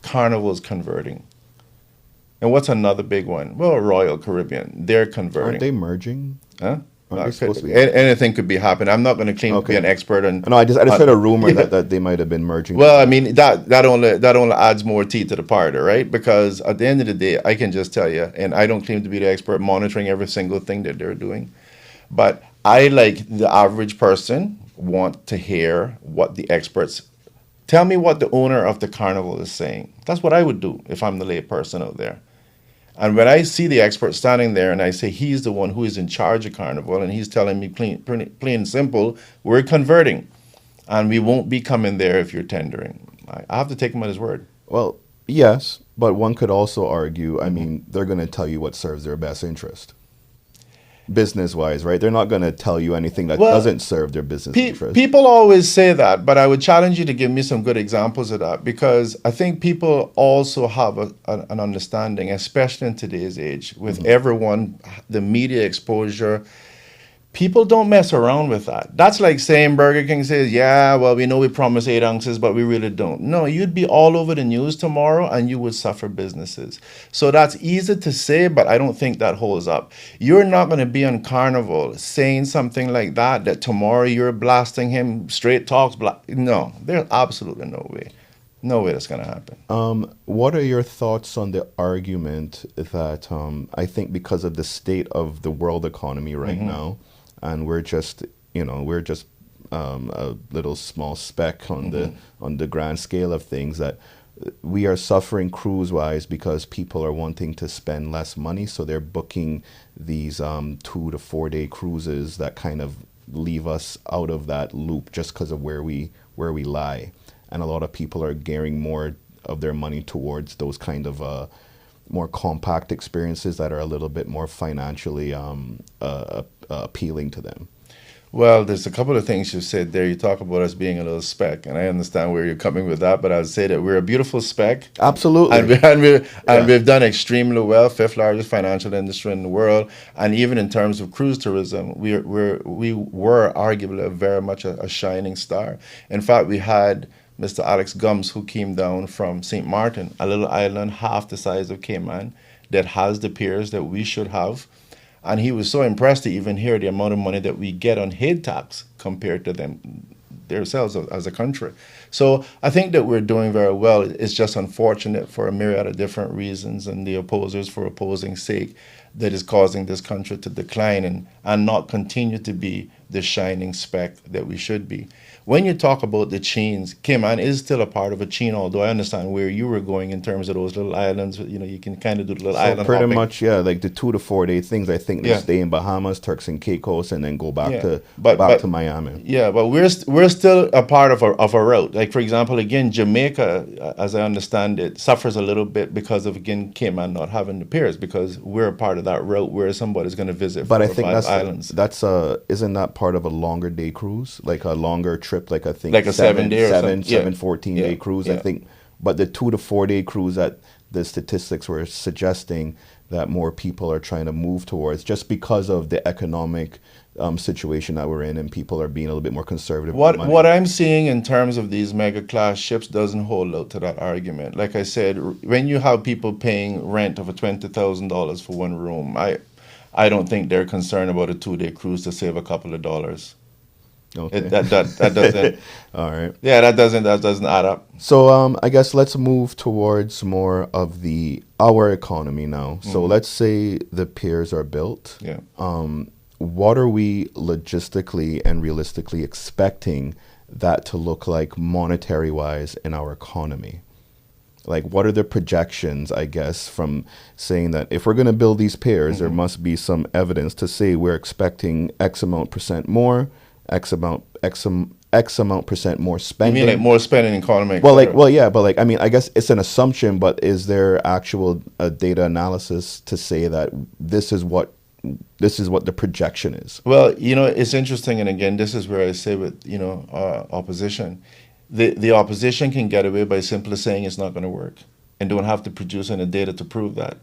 Carnival is converting. And what's another big one? Well, Royal Caribbean, they're aren't converting. they merging? Huh? Aren't they supposed to be? Anything could be happening. I'm not going to claim to be Okay. an expert on. No, I just heard a rumor Yeah. that they might have been merging. Well, I mean that only adds more teeth to the party, right? Because at the end of the day, I can just tell you, and I don't claim to be the expert monitoring every single thing that they're doing, but I, like the average person, want to hear what the experts tell me, what the owner of the carnival is saying. That's what I would do if I'm the lay person out there. And when I see the expert standing there and I say he's the one who is in charge of Carnival and he's telling me plain and simple, we're converting and we won't be coming there if you're tendering. I have to take him at his word. Well, yes, but one could also argue, I mean, they're going to tell you what serves their best interest. Business-wise, right? They're not going to tell you anything that Well, doesn't serve their business interest. People always say that, but I would challenge you to give me some good examples of that, because I think people also have an understanding, especially in today's age, with everyone, the media exposure. People don't mess around with that. That's like saying Burger King says, yeah, well, we know we promise 8 ounces, but we really don't. No, you'd be all over the news tomorrow and you would suffer businesses. So that's easy to say, but I don't think that holds up. You're not going to be on Carnival saying something like that tomorrow you're blasting him, straight talks. No, there's absolutely no way. No way that's going to happen. What are your thoughts on the argument that I think because of the state of the world economy right now, and we're just a little small speck on the grand scale of things, that we are suffering cruise-wise because people are wanting to spend less money, so they're booking these 2 to 4 day cruises that kind of leave us out of that loop just because of where we lie, and a lot of people are gearing more of their money towards those kind of more compact experiences that are a little bit more financially appealing to them. Well, there's a couple of things you said there. You talk about us being a little speck, and I understand where you're coming with that, but I'd say that we're a beautiful speck, and Absolutely. and Yeah. we've done extremely well, fifth largest financial industry in the world, and even in terms of cruise tourism, we were arguably very much a shining star. In fact, we had Mr. Alex Gums, who came down from St. Martin, a little island half the size of Cayman, that has the piers that we should have. And he was so impressed to even hear the amount of money that we get on head tax compared to them themselves as a country. So I think that we're doing very well. It's just unfortunate for a myriad of different reasons and the opposers for opposing sake that is causing this country to decline and not continue to be the shining speck that we should be. When you talk about the chains, Cayman is still a part of a chain, although I understand where you were going in terms of those little islands. You know, you can kind of do the little So island pretty hopping. much, yeah, like the 2 to 4 day things. I think they Yeah. stay in Bahamas, Turks and Caicos, and then go back Yeah, to but back but to Miami. yeah, but we're still a part of a route. Like for example, again, Jamaica, as I understand it, suffers a little bit because of again Cayman not having the piers because we're a part of that route where somebody's going to visit But four I or think five islands, that's isn't that part of a longer day cruise, like a longer trip, like I think like a 7 day or something. Yeah, 14 day yeah, cruise. I yeah. think, but the 2 to 4 day cruise that the statistics were suggesting that more people are trying to move towards just because of the economic situation that we're in, and people are being a little bit more conservative with What money. I'm seeing in terms of these mega class ships doesn't hold out to that argument. Like I said, when you have people paying rent of $20,000 for one room, I don't think they're concerned about a 2 day cruise to save a couple of dollars. Okay. That doesn't. All right. Yeah, that doesn't add up. So I guess let's move towards more of the our economy now. So Hmm. let's say the piers are built. Yeah. What are we logistically and realistically expecting that to look like monetary wise in our economy? Like, what are the projections, I guess, from saying that if we're going to build these piers, there Hmm. must be some evidence to say we're expecting X amount percent more, X amount percent more You mean like spending. more spending economy, Well, like, etc. well, yeah, but like, I mean, I guess it's an assumption, but is there actual data analysis to say that this is what the projection is? Well, it's interesting, and again, this is where I say with opposition, the opposition can get away by simply saying it's not going to work, and don't have to produce any data to prove that.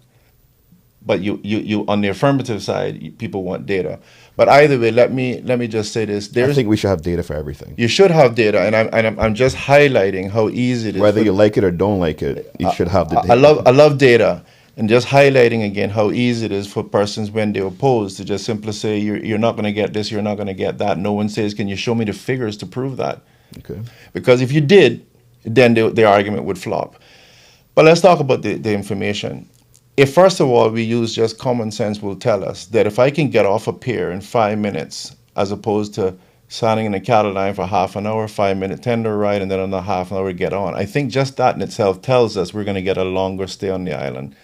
But you on the affirmative side, people want data. But either way, let me just say this: I think we should have data for everything. you should have data, and I'm just highlighting how easy it is Whether for you like it or don't like it, you should have the I data. love data, and just highlighting again how easy it is for persons when they oppose to just simply say you're not going to get this, you're not going to get that. No one says, can you show me the figures to prove that? Okay. Because if you did, then the argument would flop. But let's talk about the information. If first of all we use just common sense, will tell us that if I can get off a pier in 5 minutes, as opposed to standing in a cattle line for half an hour, 5 minute tender ride, and then another half an hour to get on. I think just that in itself tells us we're going to get a longer stay on the island.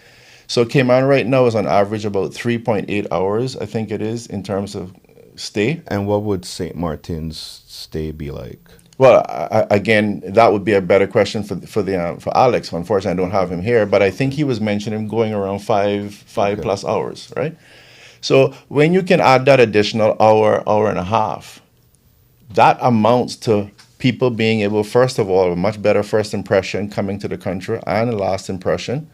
So Cayman right now is on average about 3.8 hours, I think it is, in terms of stay. And what would St. Martin's stay be like? Well, again, that would be a better question for Alex. Unfortunately, I don't have him here, but I think he was mentioning going around five Okay. plus hours, right? So when you can add that additional hour and a half, that amounts to people being able, first of all, a much better first impression coming to the country and a last impression,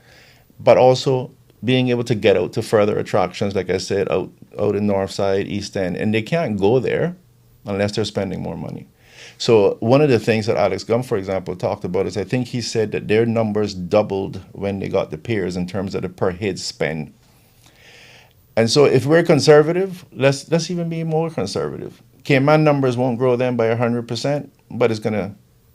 but also being able to get out to further attractions, like I said, out in North Side, East End, and they can't go there unless they're spending more money. So one of the things that Alex Gum, for example, talked about is I think he said that their numbers doubled when they got the peers in terms of the per head spend. And so if we're conservative, let's even be more conservative. Cayman numbers won't grow then by 100%, but it's going to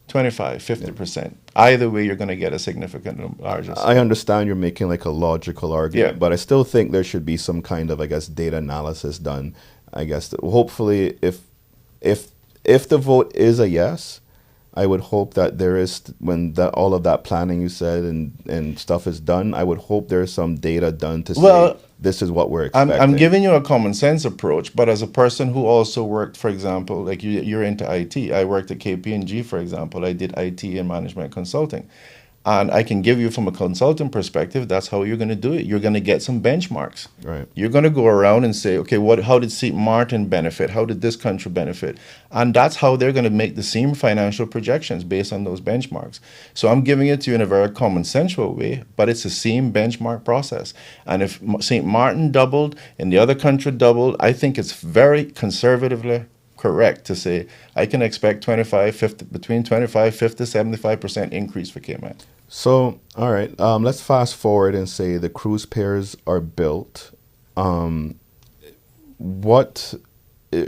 25, Yeah. 50%. Either way, you're going to get a significant larger I spend. understand you're making like a logical Yeah. argument, but I still think there should be some kind of, I guess, data analysis done. I guess hopefully, if if the vote is a yes, I would hope that there is when that all of that planning you said and stuff is done. I would hope there's some data done to say Well, this is what we're I'm expecting. giving you a common sense approach, but as a person who also worked, for example, you're into IT. I worked at KPMG, for example. I did IT and management consulting. And I can give you from a consultant perspective, that's how you're going to do it. You're going to get some benchmarks. Right. You're going to go around and say, okay, how did St. Martin benefit? How did this country benefit? And that's how they're going to make the same financial projections based on those benchmarks. So I'm giving it to you in a very common sensual way, but it's the same benchmark process. And if St. Martin doubled and the other country doubled, I think it's very conservatively correct to say I can expect between 25, 50, 75% increase for Cayman. So, all right, let's fast forward and say the cruise pairs are built. What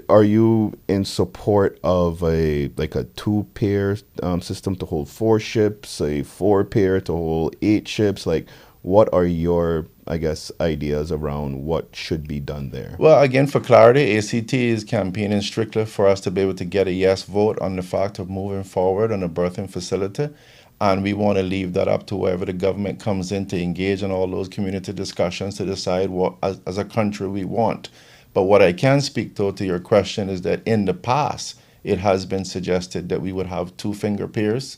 are you in support of a 2-pair system to hold 4 ships, a 4-pair to hold 8 ships? Like, what are your, I guess, ideas around what should be done there? Well, again, for clarity, ACT is campaigning strictly for us to be able to get a yes vote on the fact of moving forward on a berthing facility. And we want to leave that up to wherever the government comes in to engage in all those community discussions to decide what, as a country, we want. But what I can speak to your question is that in the past, it has been suggested that we would have 2-finger piers,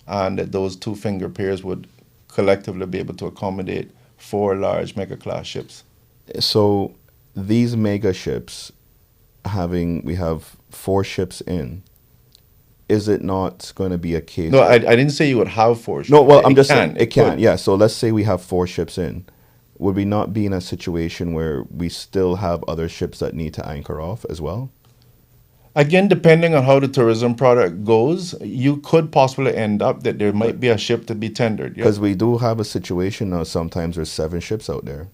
and that those 2-finger piers would collectively be able to accommodate 4 large mega class ships. So these mega ships, we have 4 ships in. Is it not going to be a case? No, I didn't say you would have 4 ships. No, well, I'm just saying it can. Could. Yeah. So let's say we have 4 ships in. Would we not be in a situation where we still have other ships that need to anchor off as well? Again, depending on how the tourism product goes, you could possibly end up that there might be a ship to be tendered. Because we do have a situation now, sometimes there's 7 ships out there.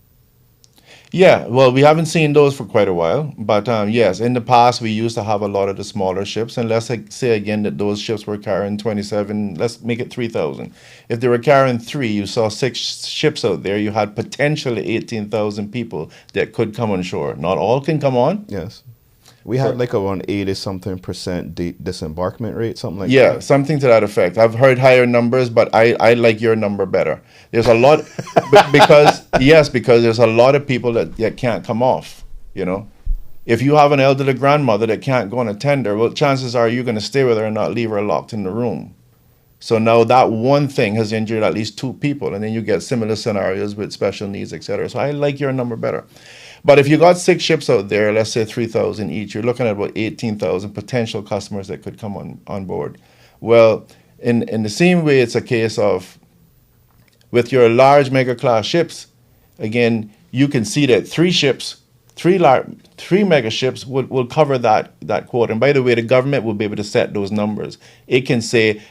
Yeah, well, we haven't seen those for quite a while. But yes, in the past, we used to have a lot of the smaller ships. And let's say again that those ships were carrying 27, let's make it 3,000. If they were carrying 3, you saw 6 ships out there, you had potentially 18,000 people that could come on shore. Not all can come on. Yes. We had like around 80-something% disembarkment rate, something like that. Yeah, something to that effect. I've heard higher numbers, but I like your number better. There's a lot, because there's a lot of people that can't come off, you know. If you have an elderly grandmother that can't go on a tender, well, chances are you're going to stay with her and not leave her locked in the room. So now that one thing has injured at least 2 people, and then you get similar scenarios with special needs, etc. So I like your number better. But if you got 6 ships out there, let's say 3,000 each, you're looking at about 18,000 potential customers that could come on board. Well, in the same way, it's a case of, with your large mega class ships, again, you can see that 3 mega ships will cover that quota. And by the way, the government will be able to set those numbers. It can say,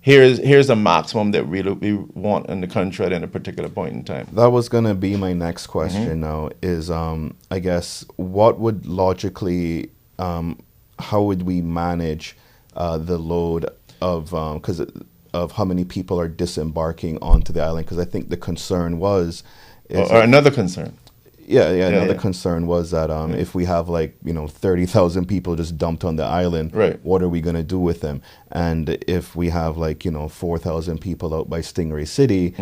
here's a maximum that we want in the country at any particular point in time. That was going to be my next question now is, I guess, what would logically, how would we manage the load of how many people are disembarking onto the island? Because I think the concern was... Or another concern. Another concern was that if we have 30,000 people just dumped on the island, right, what are we going to do with them? And if we have 4,000 people out by Stingray City,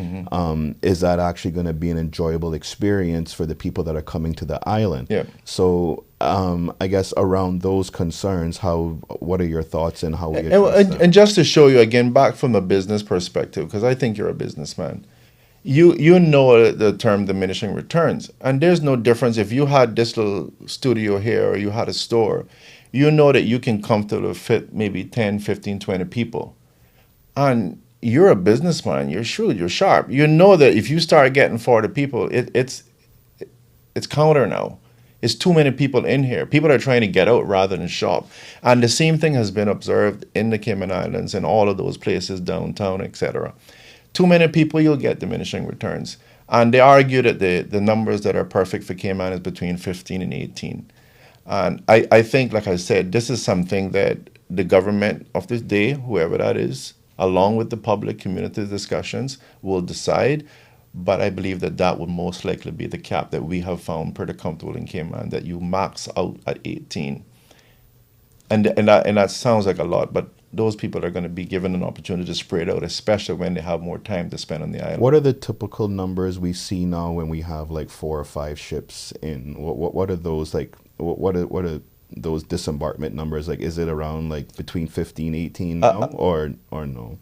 is that actually going to be an enjoyable experience for the people that are coming to the island? Yeah. So I guess around those concerns, what are your thoughts and how we address them? And just to show you again, back from a business perspective, because I think you're a businessman. You know the term diminishing returns, and there's no difference if you had this little studio here or you had a store. You know that you can comfortably fit maybe 10, 15, 20 people. And you're a businessman, you're shrewd, you're sharp. You know that if you start getting 40 people, it's counter now. It's too many people in here. People are trying to get out rather than shop. And the same thing has been observed in the Cayman Islands and all of those places, downtown, etc. Too many people, you'll get diminishing returns. And they argue that the numbers that are perfect for Cayman is between 15 and 18. And I think, like I said, this is something that the government of this day, whoever that is, along with the public community discussions, will decide. But I believe that would most likely be the cap that we have found pretty comfortable in Cayman, that you max out at 18. And that sounds like a lot, but those people are going to be given an opportunity to spread out, especially when they have more time to spend on the island. What are the typical numbers we see now when we have 4 or 5 ships in? What are those What are those disembarkment numbers? Is it around between 15, 18 now, or no?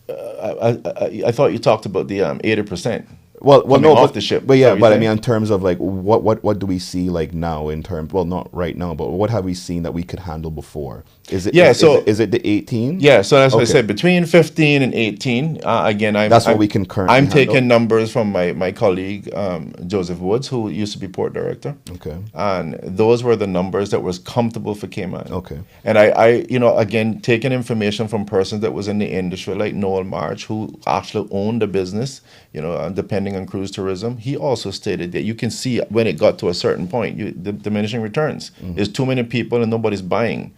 I thought you talked about the 80% Well, coming no, off the ship. but Is that yeah, what but you're I mean, saying? in terms of like what do we see like now in terms? Well, not right now, but what have we seen that we could handle before? Is it Yeah, is is it so is it the 18? yeah, so that's what I Okay, said. Between 15 and 18, again, that's what we can currently I'm handle. taking numbers from my colleague Joseph Woods, who used to be port director, Okay, and those were the numbers that was comfortable for Cayman. okay, And again, taking information from persons that was in the industry, like Noel March, who actually owned a business, depending on cruise tourism. He also stated that you can see when it got to a certain point, the diminishing returns. hmm There's too many people and nobody's buying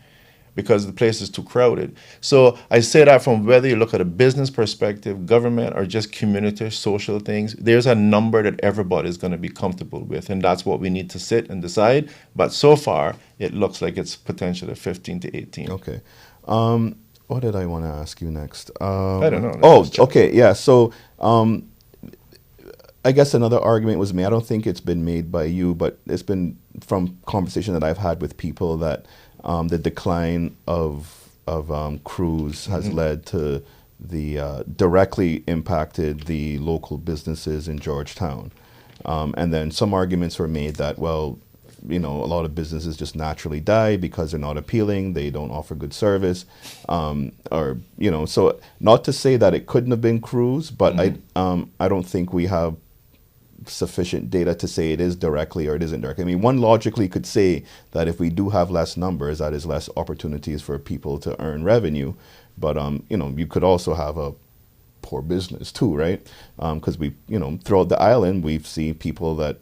because the place is too crowded. So I say that from whether you look at a business perspective, government, or just community, social things, there's a number that everybody's going to be comfortable with, and that's what we need to sit and decide. But so far, it looks like it's potentially 15 to 18. okay. What did I want to ask you next? I don't know. Let's Oh, just chat. okay, yeah. So, I guess another argument was made. I don't think it's been made by you, but it's been from conversation that I've had with people that the decline of cruise has led to the directly impacted the local businesses in Georgetown, and then some arguments were made that well, a lot of businesses just naturally die because they're not appealing, they don't offer good service, or so not to say that it couldn't have been cruise, but I don't think we have sufficient data to say it is directly or it isn't directly. I mean, one logically could say that if we do have less numbers, that is less opportunities for people to earn revenue. But you could also have a poor business too, right? Because throughout the island, we've seen people that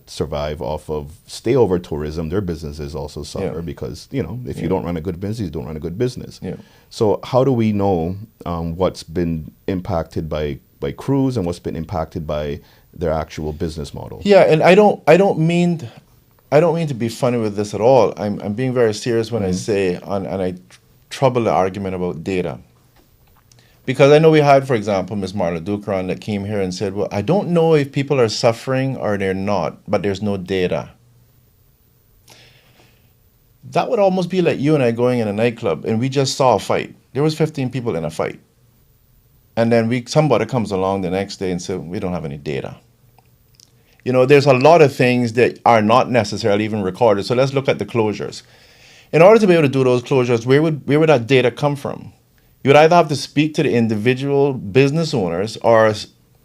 survive off of stayover tourism. Their businesses also Yeah. suffer because if you Yeah. don't run a good business, you don't run a good business. Yeah. So how do we know what's been impacted by cruise and what's been impacted by their actual business model? Yeah, and I don't mean to be funny with this at all. I'm being very serious when I say and I trouble the argument about data. Because I know we had, for example, Ms. Marla Dukran that came here and said, well, I don't know if people are suffering or they're not, but there's no data. That would almost be like you and I going in a nightclub and we just saw a fight. There was 15 people in a fight. And then somebody comes along the next day and says, we don't have any data. There's a lot of things that are not necessarily even recorded. So let's look at the closures. In order to be able to do those closures, where would that data come from? You would either have to speak to the individual business owners or,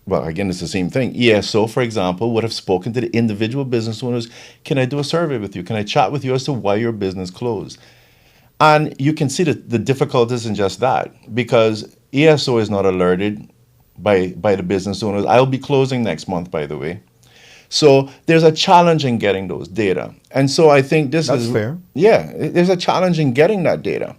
well, again, it's the same thing. ESO, for example, would have spoken to the individual business owners. Can I do a survey with you? Can I chat with you as to why your business closed? And you can see the difficulties in just that because ESO is not alerted by the business owners. I'll be closing next month, by the way. So there's a challenge in getting those data. And so I think That's fair. yeah, there's a challenge in getting that data.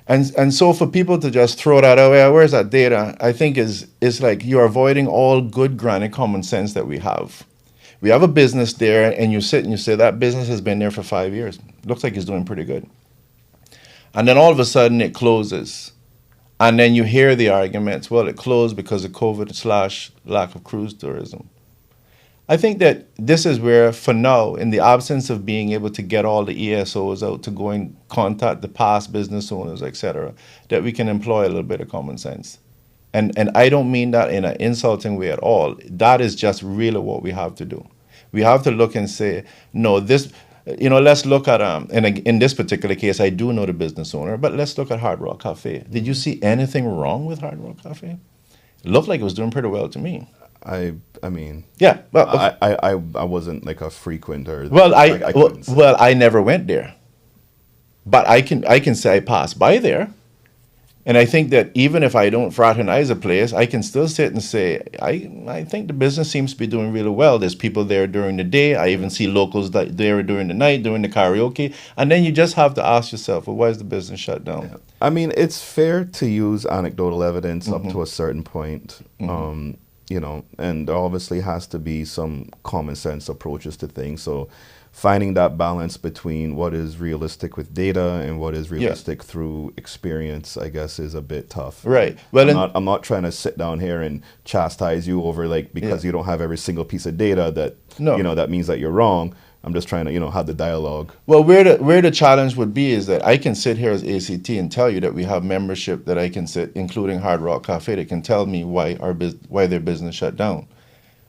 And so for people to just throw that away, where's that data? I think is like you're avoiding all good granted common sense that we have. We have a business there and you sit and you say that business has been there for 5 years. Looks like it's doing pretty good. And then all of a sudden it closes. And then you hear the arguments, well, it closed because of COVID / lack of cruise tourism. I think that this is where, for now, in the absence of being able to get all the ESOs out to go and contact the past business owners, etc., that we can employ a little bit of common sense. And I don't mean that in an insulting way at all. That is just really what we have to do. We have to look and say, no, let's look at, and in this particular case, I do know the business owner, but let's look at Hard Rock Cafe. Did you see anything wrong with Hard Rock Cafe? It looked like it was doing pretty well to me. I mean, yeah, well, I wasn't like a frequenter. Well, I couldn't say. well, I never went there, but I can say I passed by there, and I think that even if I don't fraternize a place, I can still sit and say I think the business seems to be doing really well. There's people there during the day. I even see locals there during the night, doing the karaoke, and then you just have to ask yourself, well, why is the business shut down? Yeah. I mean, it's fair to use anecdotal evidence up to a certain point. And there obviously has to be some common sense approaches to things. So, finding that balance between what is realistic with data and what is realistic through experience, I guess, is a bit tough. Right. Well, I'm not trying to sit down here and chastise you over because you don't have every single piece of data that that means that you're wrong. I'm just trying to have the dialogue. Well, where the challenge would be is that I can sit here as ACT and tell you that we have membership that I can sit, including Hard Rock Cafe, that can tell me why their business shut down.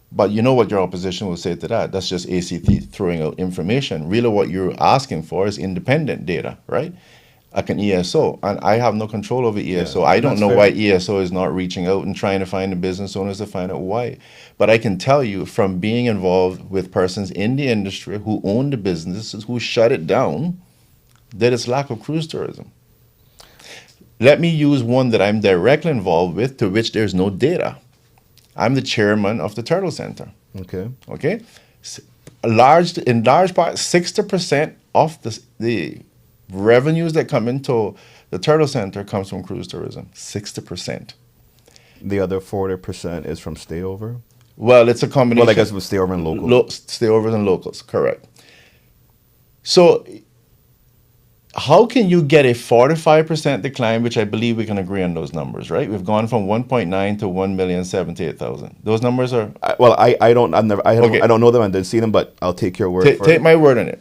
But you know what your opposition will say to that? That's just ACT throwing out information. Really what you're asking for is independent data, right? Like an ESO. And I have no control over ESO. I don't know why ESO is not reaching out and trying to find the business owners to find out why. But I can tell you from being involved with persons in the industry who own the businesses, who shut it down, that it's lack of cruise tourism. Let me use one that I'm directly involved with, to which there's no data. I'm the chairman of the Turtle Center. Okay. In large part, 60% of the revenues that come into the Turtle Center comes from cruise tourism. 60%. The other 40% is from stayover? Well, it's a combination. Well, I guess it was stayover and local. Stayovers and locals, correct. So how can you get a 45% decline, which I believe we can agree on those numbers, right? We've gone from 1.9 to 1,078,000. Those numbers are... I don't know them, I didn't see them, but I'll take your word for it. Take my word on it.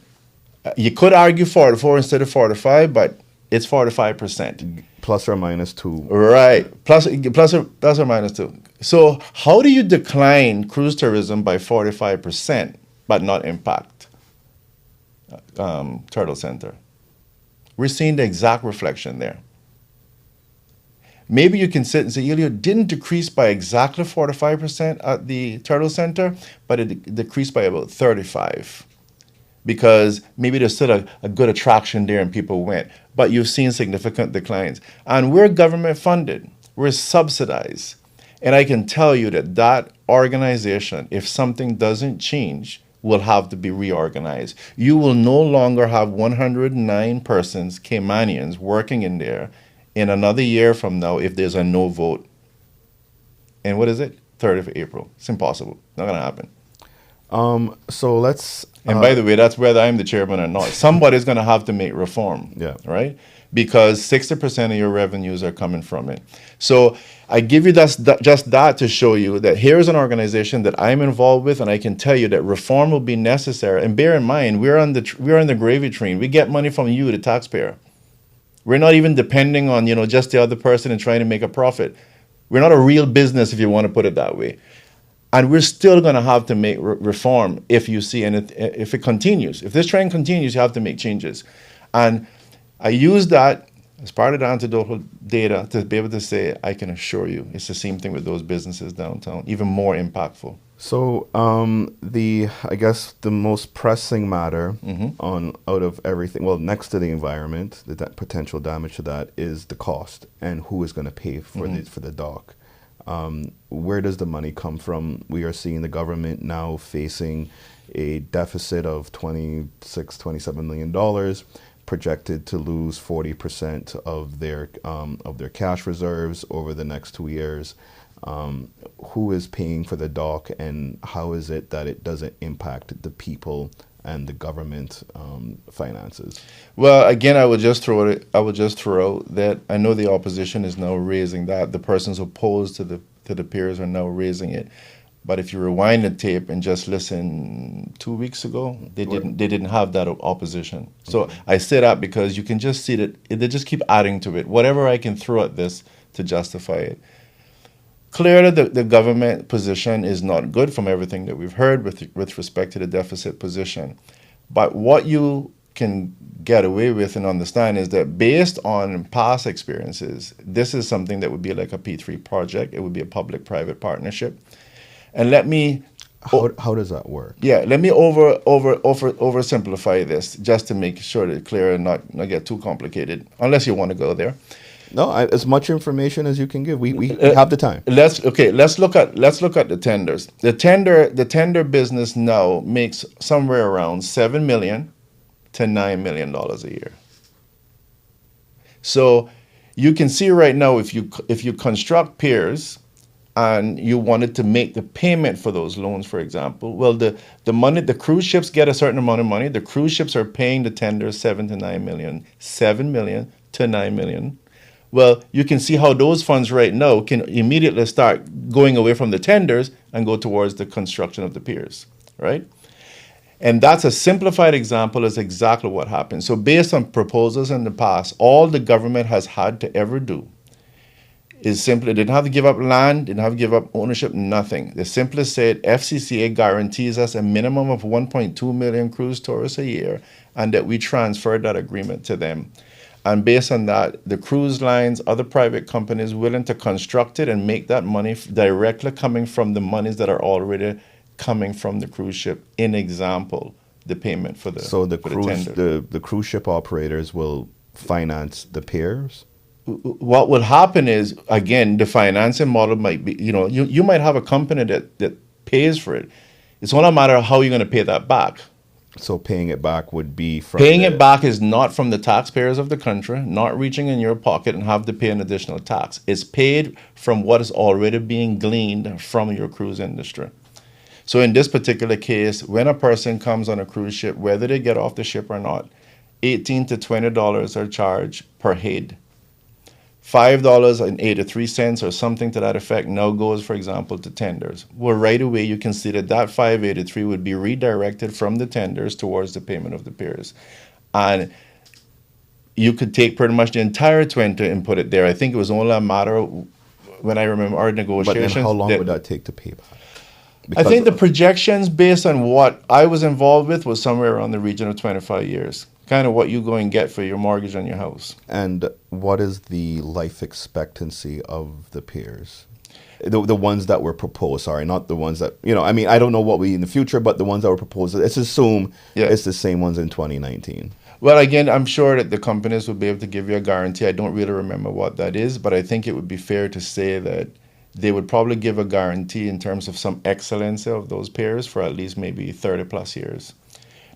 You could argue 44 instead of 45, but it's 45%. Plus or minus 2. Right. Plus or minus 2. So how do you decline cruise tourism by 45% but not impact Turtle Center? We're seeing the exact reflection there. Maybe you can sit and say, Ellio, didn't decrease by exactly 45% at the Turtle Center, but it decreased by about 35%. Because maybe there's still a good attraction there and people went. But you've seen significant declines. And we're government funded. We're subsidized. And I can tell you that organization, if something doesn't change, will have to be reorganized. You will no longer have 109 persons, Caymanians, working in there in another year from now if there's a no vote. And what is it? 3rd of April. It's impossible. Not going to happen. So let's... And by the way, that's whether I'm the chairman or not. Somebody's going to have to make reform, right? Because 60% of your revenues are coming from it. So I give you just that to show you that here's an organization that I'm involved with, and I can tell you that reform will be necessary. And bear in mind, we're on the gravy train. We get money from you, the taxpayer. We're not even depending on just the other person and trying to make a profit. We're not a real business, if you want to put it that way. And we're still going to have to make reform if you see, and if it continues. If this trend continues, you have to make changes. And I use that as part of the anecdotal data to be able to say, I can assure you, it's the same thing with those businesses downtown, even more impactful. So I guess the most pressing matter out of everything, well, next to the environment, the potential damage to that, is the cost and who is going to pay for the dock. Where does the money come from? We are seeing the government now facing a deficit of $27 million, projected to lose 40% of their cash reserves over the next 2 years. Who is paying for the dock, and how is it that it doesn't impact the people and the government finances? Well, again, I would just throw out that I know the opposition is now raising that. The persons opposed to the peers are now raising it. But if you rewind the tape and just listen 2 weeks ago, they didn't have that opposition. So I say that because you can just see that they just keep adding to it. Whatever I can throw at this to justify it. Clearly, the government position is not good from everything that we've heard with respect to the deficit position. But what you can get away with and understand is that based on past experiences, this is something that would be like a P3 project. It would be a public-private partnership. And let me... How does that work? Yeah, let me oversimplify this just to make sure that it's clear and not get too complicated, unless you want to go there. No, as much information as you can give. We have the time. Let's look at the tenders. The tender business now makes somewhere around $7 million to $9 million a year. So you can see right now if you construct piers and you wanted to make the payment for those loans, for example, well, the money, the cruise ships get a certain amount of money. The cruise ships are paying the tenders 7 million to 9 million. Well, you can see how those funds right now can immediately start going away from the tenders and go towards the construction of the piers, right? And that's a simplified example is exactly what happened. So based on proposals in the past, all the government has had to ever do is simply didn't have to give up land, didn't have to give up ownership, nothing. They simply said FCCA guarantees us a minimum of 1.2 million cruise tourists a year and that we transfer that agreement to them. And based on that, the cruise lines, other private companies willing to construct it and make that money directly coming from the monies that are already coming from the cruise ship. In example, the payment for the So the for cruise tender. the cruise ship operators will finance the piers. What will happen is, again, the financing model might be, you might have a company that pays for it. It's only a matter of how you're going to pay that back. So paying it back would be from Paying it back is not from the taxpayers of the country, not reaching in your pocket and have to pay an additional tax. It's paid from what is already being gleaned from your cruise industry. So in this particular case, when a person comes on a cruise ship, whether they get off the ship or not, $18 to $20 are charged per head. $5.83 or something to that effect now goes, for example, to tenders. Well, right away you can see that $5.83 would be redirected from the tenders towards the payment of the piers. And you could take pretty much the entire 20 and put it there. I think it was only a matter of, when I remember our But negotiations. then how long would that take to pay back? I think the projections based on what I was involved with was somewhere around the region of 25 years. Kind of what you go and get for your mortgage on your house. And what is the life expectancy of the piers? The ones that were proposed, sorry, not the ones that, I don't know what we in the future, but the ones that were proposed, let's assume it's the same ones in 2019. Well, again, I'm sure that the companies would be able to give you a guarantee. I don't really remember what that is, but I think it would be fair to say that they would probably give a guarantee in terms of some excellence of those piers for at least maybe 30 plus years.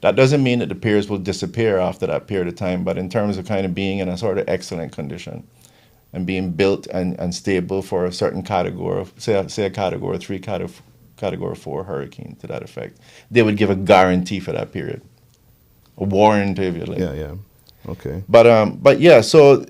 That doesn't mean that the piers will disappear after that period of time, but in terms of kind of being in a sort of excellent condition and being built and stable for a certain category, say a category 3, category 4 hurricane to that effect, they would give a guarantee for that period, a warranty, if you like. Yeah. Okay. But yeah, so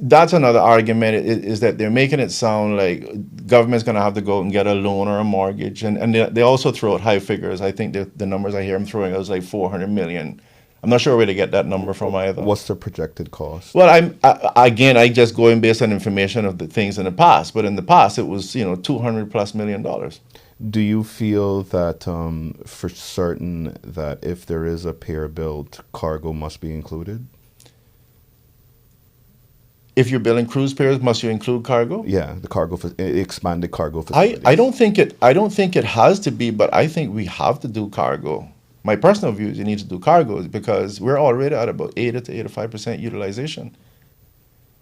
that's another argument is that they're making it sound like government's going to have to go and get a loan or a mortgage. And they also throw out high figures. I think the numbers I hear them throwing out is like 400 million. I'm not sure where to get that number from either. What's the projected cost? Well, I just going based on information of the things in the past. But in the past, it was, $200+ million. Do you feel that for certain that if there is a pier built, cargo must be included? If you're building cruise piers, must you include cargo? Yeah, the expanded cargo facilities. I don't think it has to be, but I think we have to do cargo. My personal view is you need to do cargo because we're already at about 80 to 85% utilization.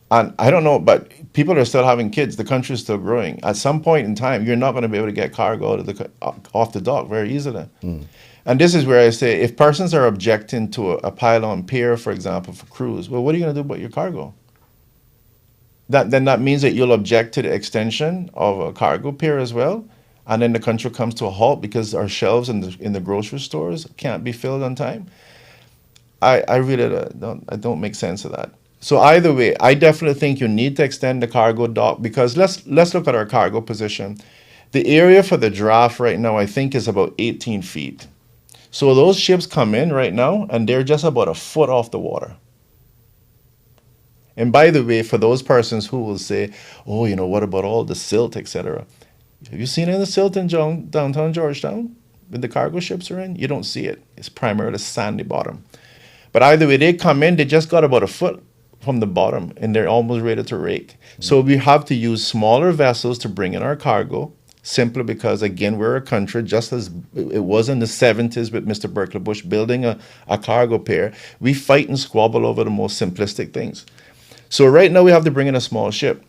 And I don't know, but people are still having kids. The country is still growing. At some point in time, you're not going to be able to get cargo off the dock very easily. And this is where I say, if persons are objecting to a pylon pier, for example, for cruise, well, what are you going to do about your cargo? Then that means that you'll object to the extension of a cargo pier as well, and then the country comes to a halt because our shelves in the grocery stores can't be filled on time. I really don't make sense of that. So either way, I definitely think you need to extend the cargo dock because let's look at our cargo position. The area for the draft right now, I think, is about 18 feet. So those ships come in right now, and they're just about a foot off the water. And by the way, for those persons who will say, oh, what about all the silt, etc. Have you seen any silt in downtown Georgetown when the cargo ships are in? You don't see it. It's primarily sandy bottom. But either way, they come in, they just got about a foot from the bottom, and they're almost ready to rake. So we have to use smaller vessels to bring in our cargo, simply because, again, we're a country, just as it was in the 70s with Mr. Berkeley Bush building a cargo pier. We fight and squabble over the most simplistic things. So right now we have to bring in a small ship.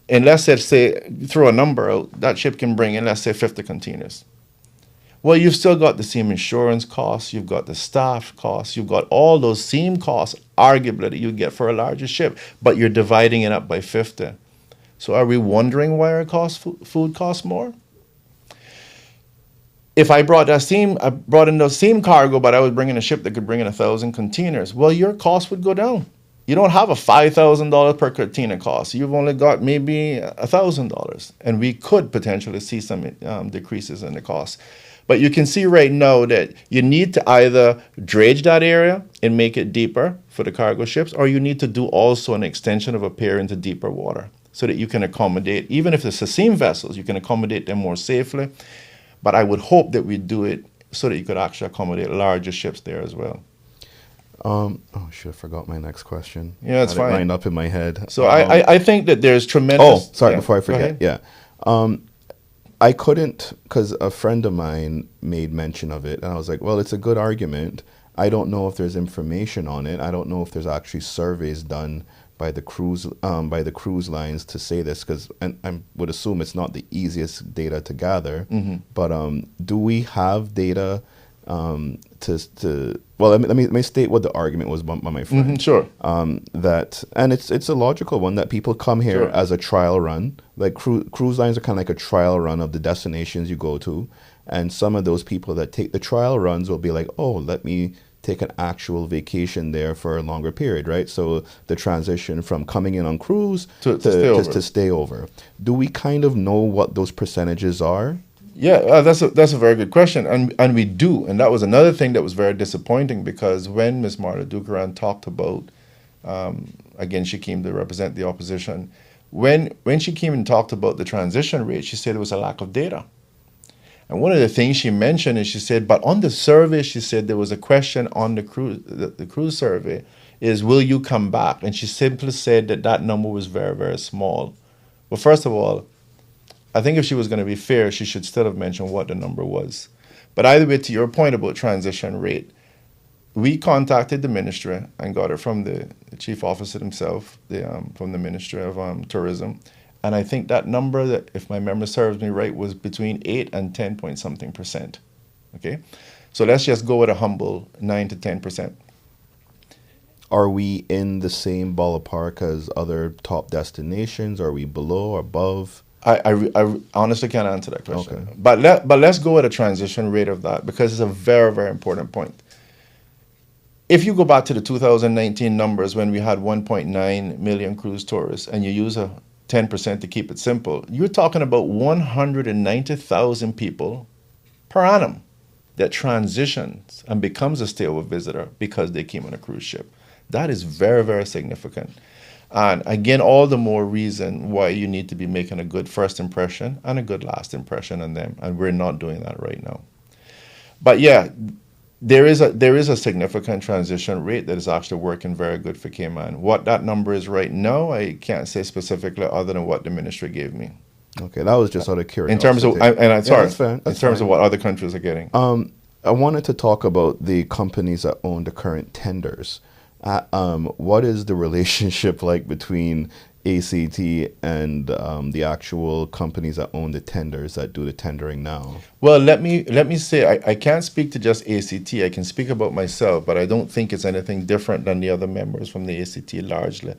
And let's say, throw a number out, that ship can bring in, let's say, 50 containers. Well, you've still got the same insurance costs, you've got the staff costs, you've got all those same costs, arguably, that you get for a larger ship, but you're dividing it up by 50. So are we wondering why our food costs more? If I brought in the same cargo, but I was bringing a ship that could bring in 1,000 containers, well, your cost would go down. You don't have a $5,000 per container cost. You've only got maybe $1,000, and we could potentially see some decreases in the cost. But you can see right now that you need to either dredge that area and make it deeper for the cargo ships, or you need to do also an extension of a pier into deeper water so that you can accommodate, even if it's the same vessels, you can accommodate them more safely. But I would hope that we do it so that you could actually accommodate larger ships there as well. Oh, shit, I forgot my next question. Yeah, it's fine. Lined up in my head. So I think that there's tremendous... Oh, sorry, before I forget. Yeah. I couldn't, because a friend of mine made mention of it, and I was like, well, it's a good argument. I don't know if there's information on it. I don't know if there's actually surveys done by the cruise lines to say this, because I would assume it's not the easiest data to gather. Mm-hmm. But do we have data well, let me state what the argument was by my friend. Mm-hmm, sure. And it's a logical one, that people come here Sure. as a trial run. Like cruise lines are kind of like a trial run of the destinations you go to, and some of those people that take the trial runs will be like, oh, let me take an actual vacation there for a longer period, right? So the transition from coming in on cruise to stay over. Do we kind of know what those percentages are? Yeah, that's a very good question, and we do, and that was another thing that was very disappointing, because when Ms. Marta Dukaran talked about, again, she came to represent the opposition, when she came and talked about the transition rate, she said it was a lack of data. And one of the things she mentioned is, she said, but on the survey, she said there was a question on the cruise survey is, will you come back? And she simply said that number was very, very small. Well, first of all, I think if she was going to be fair, she should still have mentioned what the number was. But either way, to your point about transition rate, we contacted the ministry and got it from the chief officer himself, from the Ministry of Tourism. And I think that number, that, if my memory serves me right, was between 8 and 10 point something percent. Okay? So let's just go with a humble 9 to 10%. Are we in the same ballpark as other top destinations? Are we below or above? I honestly can't answer that question. Okay. But let's go with a transition rate of that, because it's a very, very important point. If you go back to the 2019 numbers, when we had 1.9 million cruise tourists, and you use a 10% to keep it simple, you're talking about 190,000 people per annum that transitions and becomes a stayover visitor because they came on a cruise ship. That is very, very significant. And again, all the more reason why you need to be making a good first impression and a good last impression on them. And we're not doing that right now. But yeah, there is a significant transition rate that is actually working very good for Cayman. What that number is right now, I can't say specifically, other than what the ministry gave me. Okay, that was just out of curiosity. In terms of, that's fair. In terms of what other countries are getting. I wanted to talk about the companies that own the current tenders. What is the relationship like between ACT and the actual companies that own the tenders, that do the tendering now? Well, let me say, I can't speak to just ACT. I can speak about myself, but I don't think it's anything different than the other members from the ACT largely.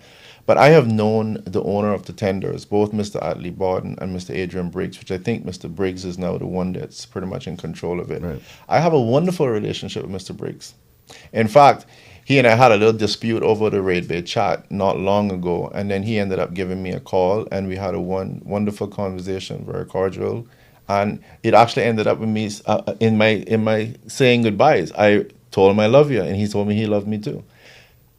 But I have known the owner of the tenders, both Mr. Atlee Bawden and Mr. Adrian Briggs, which I think Mr. Briggs is now the one that's pretty much in control of it. Right. I have a wonderful relationship with Mr. Briggs. In fact, he and I had a little dispute over the Raid Bay chat not long ago, and then he ended up giving me a call, and we had a wonderful conversation, very cordial, and it actually ended up with me in my saying goodbyes. I told him I love you, and he told me he loved me too.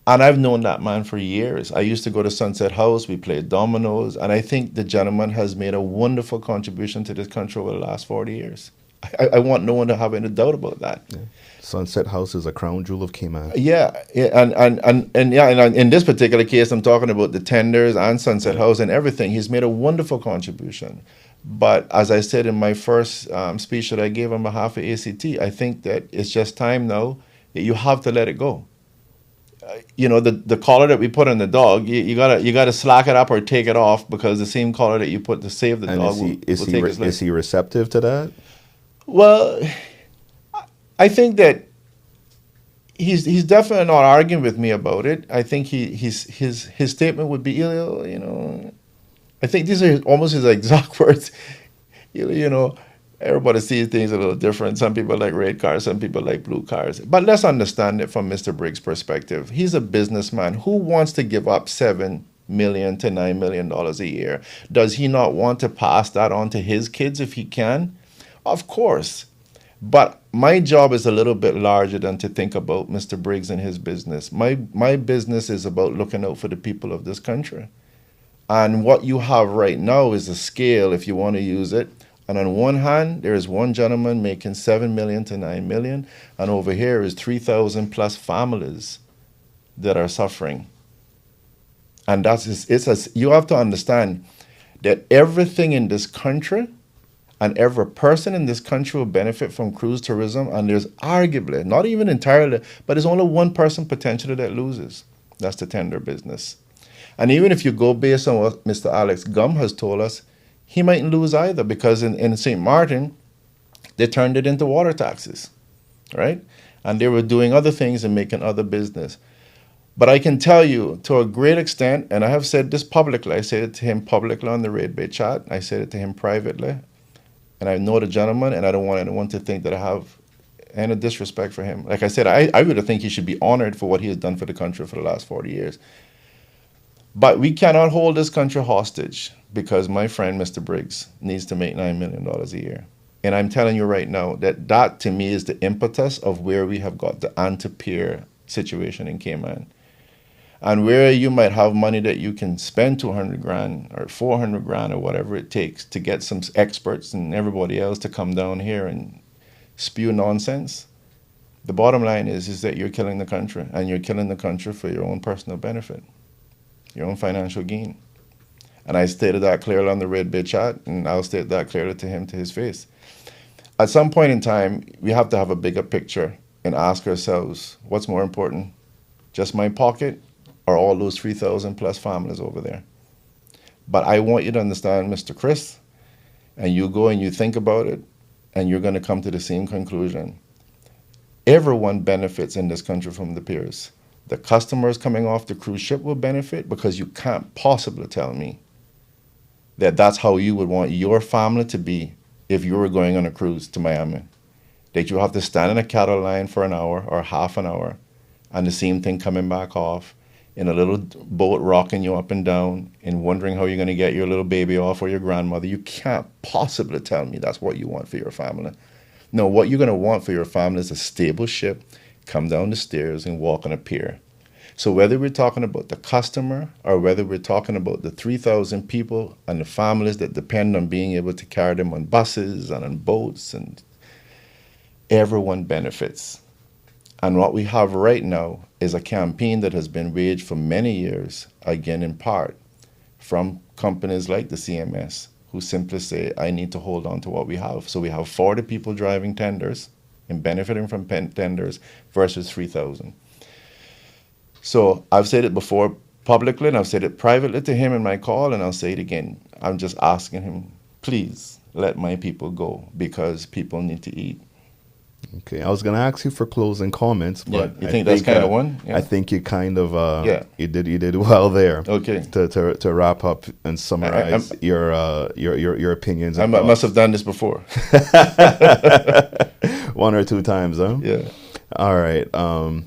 And I've known that man for years. I used to go to Sunset House, we played dominoes, and I think the gentleman has made a wonderful contribution to this country over the last 40 years. I want no one to have any doubt about that. Yeah. Sunset House is a crown jewel of Cayman. Yeah, and in this particular case, I'm talking about the tenders and Sunset House and everything. He's made a wonderful contribution. But as I said in my first speech that I gave on behalf of ACT, I think that it's just time now that you have to let it go. The collar that we put on the dog, you gotta slack it up or take it off, because the same collar that you put to save the dog will take his life. Is he receptive to that? Well, I think that he's definitely not arguing with me about it. I think his statement would be, I think these are almost his exact words. You know, everybody sees things a little different. Some people like red cars, some people like blue cars. But let's understand it from Mr. Briggs' perspective. He's a businessman who wants to give up $7 million to $9 million a year. Does he not want to pass that on to his kids if he can? Of course. But my job is a little bit larger than to think about Mr. Briggs and his business. My business is about looking out for the people of this country. And what you have right now is a scale, if you want to use it. And on one hand, there is one gentleman making $7 million to $9 million, and over here is 3,000 plus families that are suffering. And you have to understand that everything in this country and every person in this country will benefit from cruise tourism. And there's arguably, not even entirely, but there's only one person potentially that loses. That's the tender business. And even if you go based on what Mr. Alex Gum has told us, he mightn't lose either, because in St. Martin, they turned it into water taxes, right? And they were doing other things and making other business. But I can tell you to a great extent, and I have said this publicly, I said it to him publicly on the Red Bay chat, I said it to him privately, and I know the gentleman, and I don't want anyone to think that I have any disrespect for him. Like I said, I really think he should be honored for what he has done for the country for the last 40 years. But we cannot hold this country hostage, because my friend, Mr. Briggs, needs to make $9 million a year. And I'm telling you right now that to me is the impetus of where we have got the anti-peer situation in Cayman. And where you might have money that you can spend 200 grand or 400 grand or whatever it takes to get some experts and everybody else to come down here and spew nonsense. The bottom line is that you're killing the country, and you're killing the country for your own personal benefit, your own financial gain. And I stated that clearly on the Red Bay chat, and I'll state that clearly to him, to his face. At some point in time, we have to have a bigger picture and ask ourselves, what's more important? Just my pocket or all those 3,000 plus families over there? But I want you to understand, Mr. Chris, and you go and you think about it, and you're going to come to the same conclusion. Everyone benefits in this country from the piers. The customers coming off the cruise ship will benefit, because you can't possibly tell me that that's how you would want your family to be if you were going on a cruise to Miami. That you have to stand in a cattle line for an hour or half an hour, and the same thing coming back off in a little boat rocking you up and down and wondering how you're going to get your little baby off or your grandmother. You can't possibly tell me that's what you want for your family. No, what you're going to want for your family is a stable ship, come down the stairs and walk on a pier. So whether we're talking about the customer or whether we're talking about the 3,000 people and the families that depend on being able to carry them on buses and on boats, and everyone benefits. And what we have right now is a campaign that has been waged for many years, again in part, from companies like the CMS, who simply say, I need to hold on to what we have. So we have 40 people driving tenders and benefiting from tenders versus 3,000. So I've said it before publicly, and I've said it privately to him in my call, and I'll say it again. I'm just asking him, please let my people go, because people need to eat. Okay, I was going to ask you for closing comments, but you think that's kind of one? Yeah. I think you kind of you did well there. Okay. To wrap up and summarize your opinions. I must have done this before. One or two times, huh? Yeah. All right.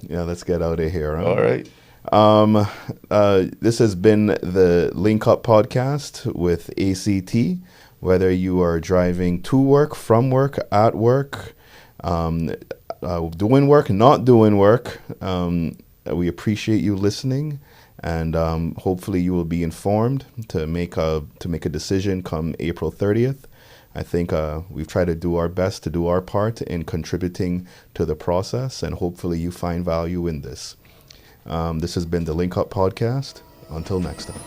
Let's get out of here. Huh? All right. This has been the LinkUp podcast with ACT. Whether you are driving to work, from work, at work, doing work, not doing work, we appreciate you listening, and hopefully you will be informed to make a decision come April 30th. I think we've tried to do our best to do our part in contributing to the process, and hopefully you find value in this. This has been the LinkUp podcast. Until next time.